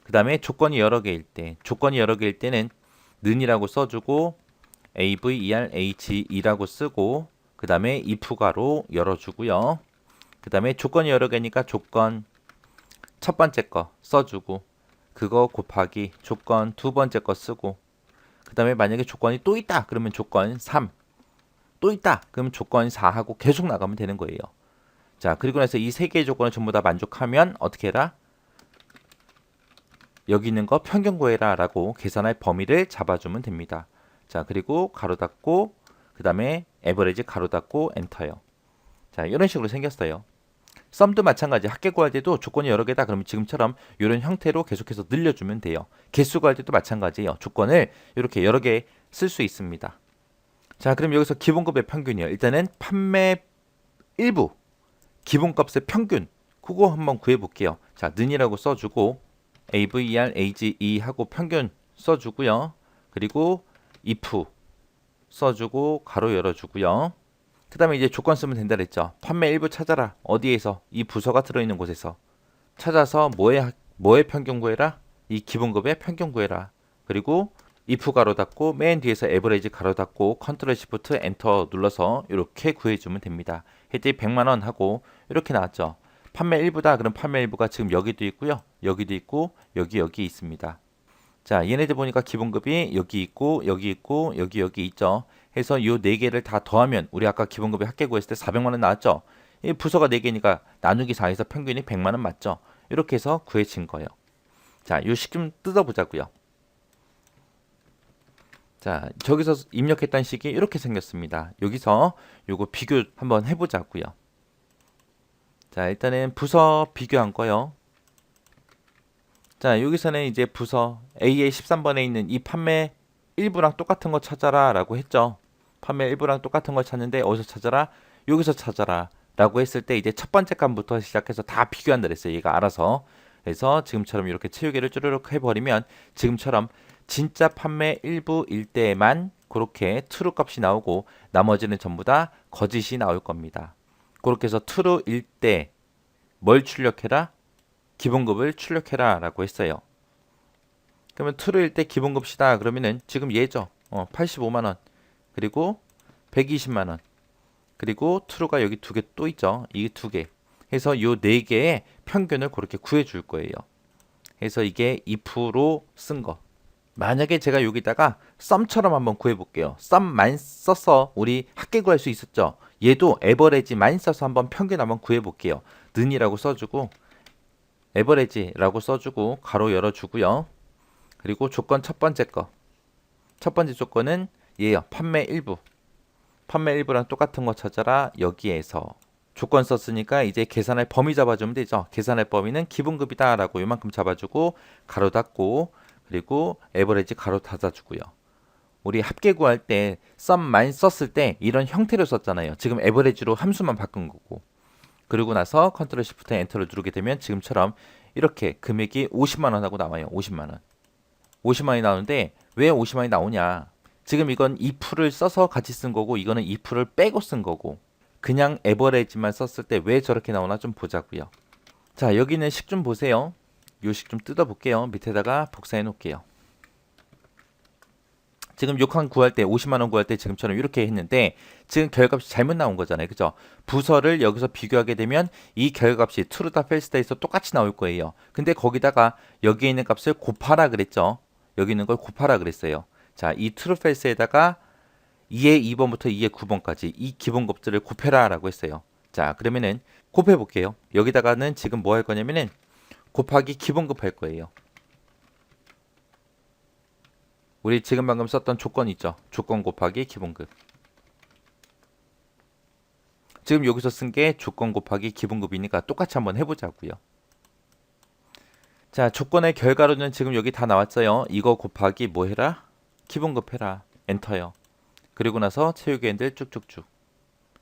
그 다음에 조건이 여러 개일 때는 는이라고 써주고 averag라고 쓰고 그 다음에 if 가로 열어주고요. 그 다음에 조건이 여러 개니까 조건 첫 번째 거 써주고 그거 곱하기 조건 두 번째 거 쓰고 그 다음에 만약에 조건이 또 있다 그러면 조건 3 또 있다 그러면 조건 4 하고 계속 나가면 되는 거예요. 자, 그리고 나서 이 세 개의 조건을 전부 다 만족하면 어떻게 해라? 여기 있는 거 평균 구해라 라고 계산할 범위를 잡아주면 됩니다. 자, 그리고 가로 닫고 그 다음에 에버리지 가로 닫고 엔터요. 자, 이런 식으로 생겼어요. 썸도 마찬가지. 합계 구할 때도 조건이 여러 개다 그러면 지금처럼 이런 형태로 계속해서 늘려주면 돼요. 개수 구할 때도 마찬가지예요. 조건을 이렇게 여러 개 쓸 수 있습니다. 자, 그럼 여기서 기본급의 평균이요. 일단은 판매 일부 기본값의 평균 그거 한번 구해볼게요. 자, 는이라고 써주고 average 하고 평균 써주고요. 그리고 if 써주고 가로 열어주고요. 그 다음에 이제 조건 쓰면 된다 그랬죠. 판매 일부 찾아라. 어디에서? 이 부서가 들어있는 곳에서 찾아서 뭐의 평균 구해라? 이 기본급의 평균 구해라. 그리고 if 가로 닫고 맨 뒤에서 average 가로 닫고 컨트롤 시프트 엔터 눌러서 이렇게 구해주면 됩니다. 했더니 100만원 하고 이렇게 나왔죠. 판매 일부다. 그럼 판매 일부가 지금 여기도 있고요. 여기도 있고 여기 있습니다. 자, 얘네들 보니까 기본급이 여기 있고 여기 있고 여기 있죠. 해서 이 네 개를 다 더하면 우리 아까 기본급이 합계 구했을 때 400만원 나왔죠. 이 부서가 4개니까 나누기 4에서 평균이 100만원 맞죠. 이렇게 해서 구해진 거예요. 자, 이 식 좀 뜯어보자고요. 자, 저기서 입력했던 식이 이렇게 생겼습니다. 여기서 요거 비교 한번 해보자고요. 자, 일단은 부서 비교한 거요. 자, 여기서는 이제 부서 A의 13번에 있는 이 판매 일부랑 똑같은 거 찾아라 라고 했죠. 판매 일부랑 똑같은 걸 찾는데 어디서 찾아라? 여기서 찾아라 라고 했을 때 이제 첫 번째 값부터 시작해서 다 비교한다 그랬어요. 얘가 알아서. 그래서 지금처럼 이렇게 채우기를 쭈르륵 해버리면 지금처럼 진짜 판매 일부일 때만 그렇게 true 값이 나오고 나머지는 전부 다 거짓이 나올 겁니다. 그렇게 해서 true일 때 뭘 출력해라? 기본급을 출력해라 라고 했어요. 그러면 true일 때 기본급시다 그러면은 지금 얘죠. 85만원 그리고 120만원 그리고 true가 여기 두 개 또 있죠. 이 두 개 해서 요 네 개의 평균을 그렇게 구해 줄 거예요. 해서 이게 if로 쓴 거. 만약에 제가 여기다가 썸처럼 한번 구해 볼게요. 썸만 써서 우리 합계 구할 수 있었죠. 얘도 에버레지만 써서 한번 평균 한번 구해 볼게요. 는이라고 써주고 에버레지라고 써주고 가로 열어주고요. 그리고 조건 첫 번째 거. 첫 번째 조건은 얘요. 판매 일부. 판매 일부랑 똑같은 거 찾아라. 여기에서 조건 썼으니까 이제 계산할 범위 잡아주면 되죠. 계산할 범위는 기본급이다 라고 요만큼 잡아주고 가로 닫고 그리고 에버리지 가로 닫아주고요. 우리 합계 구할 때 썸만 썼을 때 이런 형태로 썼잖아요. 지금 에버리지로 함수만 바꾼 거고. 그리고 나서 컨트롤 시프트 엔터를 누르게 되면 지금처럼 이렇게 금액이 50만 원 하고 나와요. 50만 원. 50만 원이 나오는데 왜 50만 원이 나오냐? 지금 이건 if를 써서 같이 쓴 거고 이거는 if를 빼고 쓴 거고 그냥 에버리지만 썼을 때 왜 저렇게 나오나 좀 보자고요. 자, 여기는 식 좀 보세요. 요 식 좀 뜯어 볼게요. 밑에다가 복사해 놓을게요. 지금 6항 구할 때 50만 원 구할 때 지금처럼 이렇게 했는데 지금 결과값이 잘못 나온 거잖아요. 그죠? 부서를 여기서 비교하게 되면 이 결과값이 true다 false다에서 똑같이 나올 거예요. 근데 거기다가 여기에 있는 값을 곱하라 그랬죠. 여기 있는 걸 곱하라 그랬어요. 자, 이 true false에다가 2의 2번부터 2의 9번까지 이 기본값들을 곱해라 라고 했어요. 자, 그러면은 곱해 볼게요. 여기다가는 지금 뭐 할 거냐면은 곱하기 기본급 할 거예요. 우리 지금 방금 썼던 조건 있죠. 조건 곱하기 기본급. 지금 여기서 쓴 게 조건 곱하기 기본급이니까 똑같이 한번 해보자고요. 자, 조건의 결과로는 지금 여기 다 나왔어요. 이거 곱하기 뭐 해라? 기본급 해라. 엔터요. 그리고 나서 채우기 핸들 쭉쭉쭉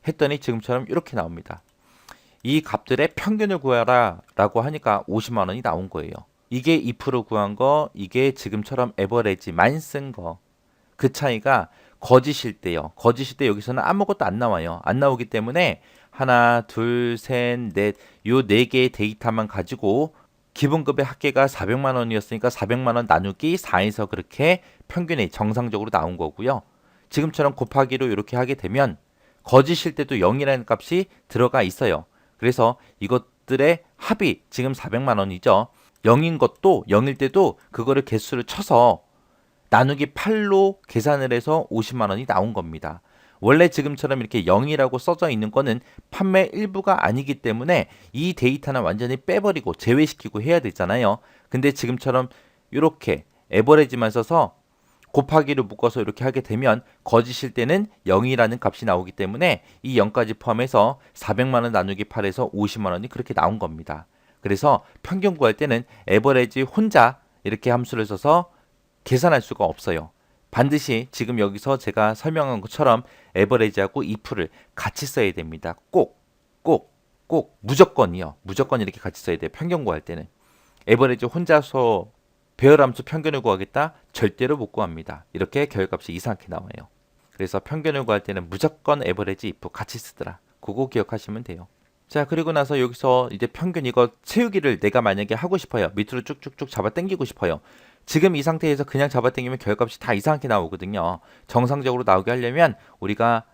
했더니 지금처럼 이렇게 나옵니다. 이 값들의 평균을 구하라 라고 하니까 50만 원이 나온 거예요. 이게 2% 구한 거, 이게 지금처럼 에버레지만 쓴 거. 그 차이가 거짓일 때요. 거짓일 때 여기서는 아무것도 안 나와요. 안 나오기 때문에 하나, 둘, 셋, 넷, 요 네 개의 데이터만 가지고 기본급의 합계가 400만 원이었으니까 400만 원 나누기 4에서 그렇게 평균이 정상적으로 나온 거고요. 지금처럼 곱하기로 이렇게 하게 되면 거짓일 때도 0이라는 값이 들어가 있어요. 그래서 이것들의 합이 지금 400만 원이죠. 0인 것도 0일 때도 그거를 개수를 쳐서 나누기 8로 계산을 해서 50만 원이 나온 겁니다. 원래 지금처럼 이렇게 0이라고 써져 있는 거는 판매 일부가 아니기 때문에 이 데이터는 완전히 빼버리고 제외시키고 해야 되잖아요. 근데 지금처럼 이렇게 에버리지만 써서 곱하기를 묶어서 이렇게 하게 되면 거짓일 때는 0이라는 값이 나오기 때문에 이 0까지 포함해서 400만 원 나누기 8에서 50만 원이 그렇게 나온 겁니다. 그래서 평균 구할 때는 에버리지 혼자 이렇게 함수를 써서 계산할 수가 없어요. 반드시 지금 여기서 제가 설명한 것처럼 에버리지하고 if를 같이 써야 됩니다. 꼭 무조건이요. 무조건 이렇게 같이 써야 돼요. 평균 구할 때는. 에버리지 혼자서 배열함수 평균을 구하겠다? 절대로 못 구합니다. 이렇게 결과값이 이상하게 나와요. 그래서 평균을 구할 때는 무조건 에버리지 if 같이 쓰더라. 그거 기억하시면 돼요. 자, 그리고 나서 여기서 이제 평균 이거 채우기를 내가 만약에 하고 싶어요. 밑으로 쭉쭉쭉 잡아 당기고 싶어요. 지금 이 상태에서 그냥 잡아 당기면 결과값이 다 이상하게 나오거든요. 정상적으로 나오게 하려면 우리가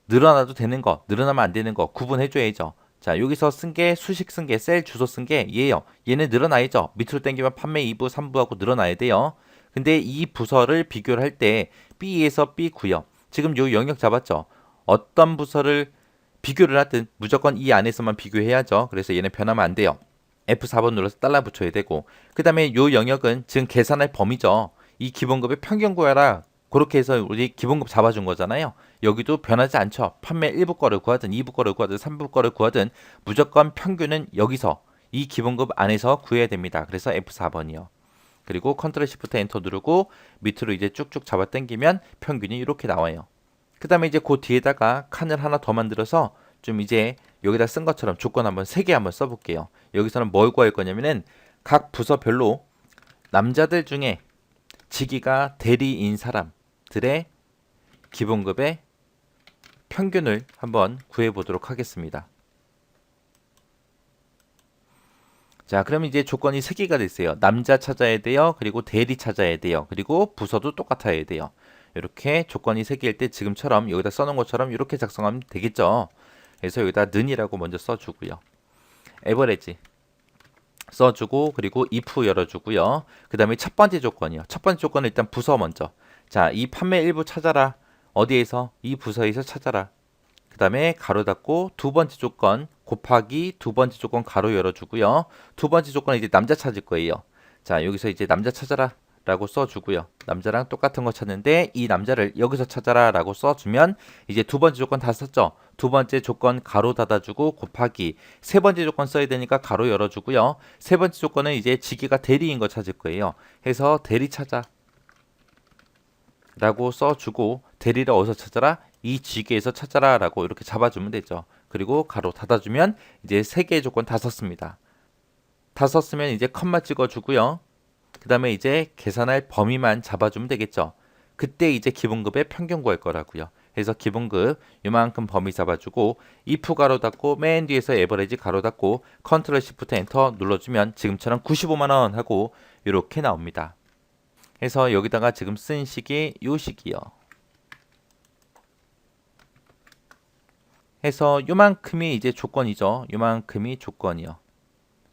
늘어나도 되는 거, 늘어나면 안 되는 거 구분해줘야죠. 자, 여기서 쓴 게 수식 쓴 게 셀 주소 쓴 게 얘예요. 얘는 늘어나야죠. 밑으로 당기면 판매 2부, 3부하고 늘어나야 돼요. 근데 이 부서를 비교를 할 때 B에서 B9요. 지금 요 영역 잡았죠. 어떤 부서를 비교를 하든 무조건 이 안에서만 비교해야죠. 그래서 얘는 변하면 안 돼요. F4번 눌러서 달러 붙여야 되고 그 다음에 요 영역은 지금 계산할 범위죠. 이 기본급의 평균 구하라. 그렇게 해서 우리 기본급 잡아준 거잖아요. 여기도 변하지 않죠. 판매 1부 거를 구하든 2부 거를 구하든 3부 거를 구하든 무조건 평균은 여기서 이 기본급 안에서 구해야 됩니다. 그래서 F4번이요. 그리고 컨트롤 시프트 엔터 누르고 밑으로 이제 쭉쭉 잡아 당기면 평균이 이렇게 나와요. 그 다음에 이제 그 뒤에다가 칸을 하나 더 만들어서 좀 이제 여기다 쓴 것처럼 조건 한번 3개 한번 써볼게요. 여기서는 뭘 구할 거냐면은 각 부서별로 남자들 중에 직위가 대리인 사람들의 기본급의 평균을 한번 구해 보도록 하겠습니다. 자, 그럼 이제 조건이 3개가 됐어요. 남자 찾아야 돼요. 그리고 대리 찾아야 돼요. 그리고 부서도 똑같아야 돼요. 이렇게 조건이 3개일 때 지금처럼 여기다 써놓은 것처럼 이렇게 작성하면 되겠죠. 그래서 여기다 는이라고 먼저 써주고요. 에버리지 써주고 그리고 if 열어주고요. 그 다음에 첫 번째 조건이요. 첫 번째 조건은 일단 부서 먼저. 자, 이 판매 일부 찾아라. 어디에서? 이 부서에서 찾아라. 그 다음에 가로 닫고 두 번째 조건 곱하기 두 번째 조건 가로 열어주고요. 두 번째 조건은 이제 남자 찾을 거예요. 자, 여기서 이제 남자 찾아라 라고 써주고요. 남자랑 똑같은 거 찾는데 이 남자를 여기서 찾아라 라고 써주면 이제 두 번째 조건 다 썼죠. 두 번째 조건 가로 닫아주고 곱하기 세 번째 조건 써야 되니까 가로 열어주고요. 세 번째 조건은 이제 직위가 대리인 거 찾을 거예요. 해서 대리 찾아 라고 써주고 대리를 어디서 찾아라? 이 직위에서 찾아라 라고 이렇게 잡아주면 되죠. 그리고 가로 닫아주면 이제 3개의 조건 다 썼습니다. 다 썼으면 이제 컴마 찍어주고요. 그 다음에 이제 계산할 범위만 잡아주면 되겠죠. 그때 이제 기본급의 평균 구할 거라고요. 그래서 기본급 요만큼 범위 잡아주고 if 가로 닫고 맨 뒤에서 에버리지 가로 닫고 컨트롤 시프트 엔터 눌러주면 지금처럼 95만원 하고 이렇게 나옵니다. 그래서 여기다가 지금 쓴 식이 요 식이요. 해서 요만큼이 이제 조건이죠. 요만큼이 조건이요.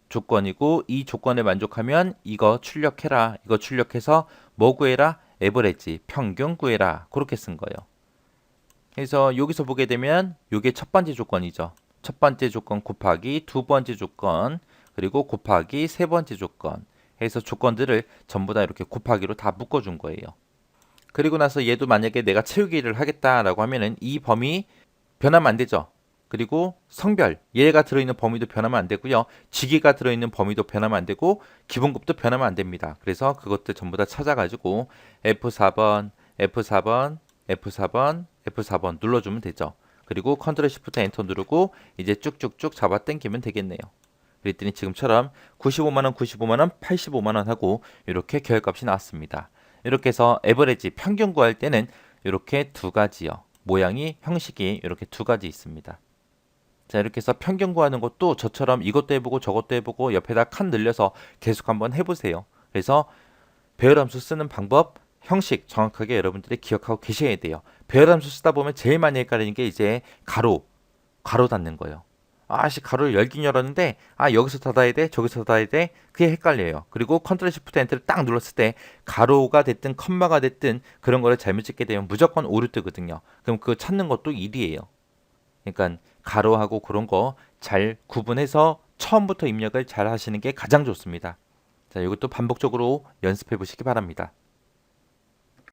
조건이고 이 조건에 만족하면 이거 출력해라. 이거 출력해서 뭐 구해라? 에버리지 평균 구해라. 그렇게 쓴 거예요. 그래서 여기서 보게 되면 이게 첫 번째 조건이죠. 첫 번째 조건 곱하기 두 번째 조건 그리고 곱하기 세 번째 조건 해서 조건들을 전부 다 이렇게 곱하기로 다 묶어준 거예요. 그리고 나서 얘도 만약에 내가 채우기를 하겠다라고 하면은 이 범위 변하면 안 되죠. 그리고 성별, 얘가 들어있는 범위도 변하면 안 되고요. 직위가 들어있는 범위도 변하면 안 되고 기본급도 변하면 안 됩니다. 그래서 그것들 전부 다 찾아가지고 F4번, F4번, F4번, F4번 눌러주면 되죠. 그리고 컨트롤 시프트 엔터 누르고 이제 쭉쭉쭉 잡아 당기면 되겠네요. 그랬더니 지금처럼 95만원, 95만원, 85만원 하고 이렇게 결값이 나왔습니다. 이렇게 해서 에버리지 평균 구할 때는 이렇게 두 가지요. 모양이 형식이 이렇게 두 가지 있습니다. 자, 이렇게 해서 평균 구하는 것도 저처럼 이것도 해보고 저것도 해보고 옆에다 칸 늘려서 계속 한번 해보세요. 그래서 배열함수 쓰는 방법, 형식 정확하게 여러분들이 기억하고 계셔야 돼요. 배열함수 쓰다 보면 제일 많이 헷갈리는 게 이제 가로 닫는 거예요. 아씨, 가로를 열긴 열었는데 여기서 닫아야 돼, 저기서 닫아야 돼, 그게 헷갈려요. 그리고 컨트롤 시프트 엔터를 딱 눌렀을 때 가로가 됐든 컴마가 됐든 그런 거를 잘못 찍게 되면 무조건 오류 뜨거든요. 그럼 그거 찾는 것도 일이에요. 그러니까 가로하고 그런 거 잘 구분해서 처음부터 입력을 잘 하시는 게 가장 좋습니다. 자, 이것도 반복적으로 연습해 보시기 바랍니다.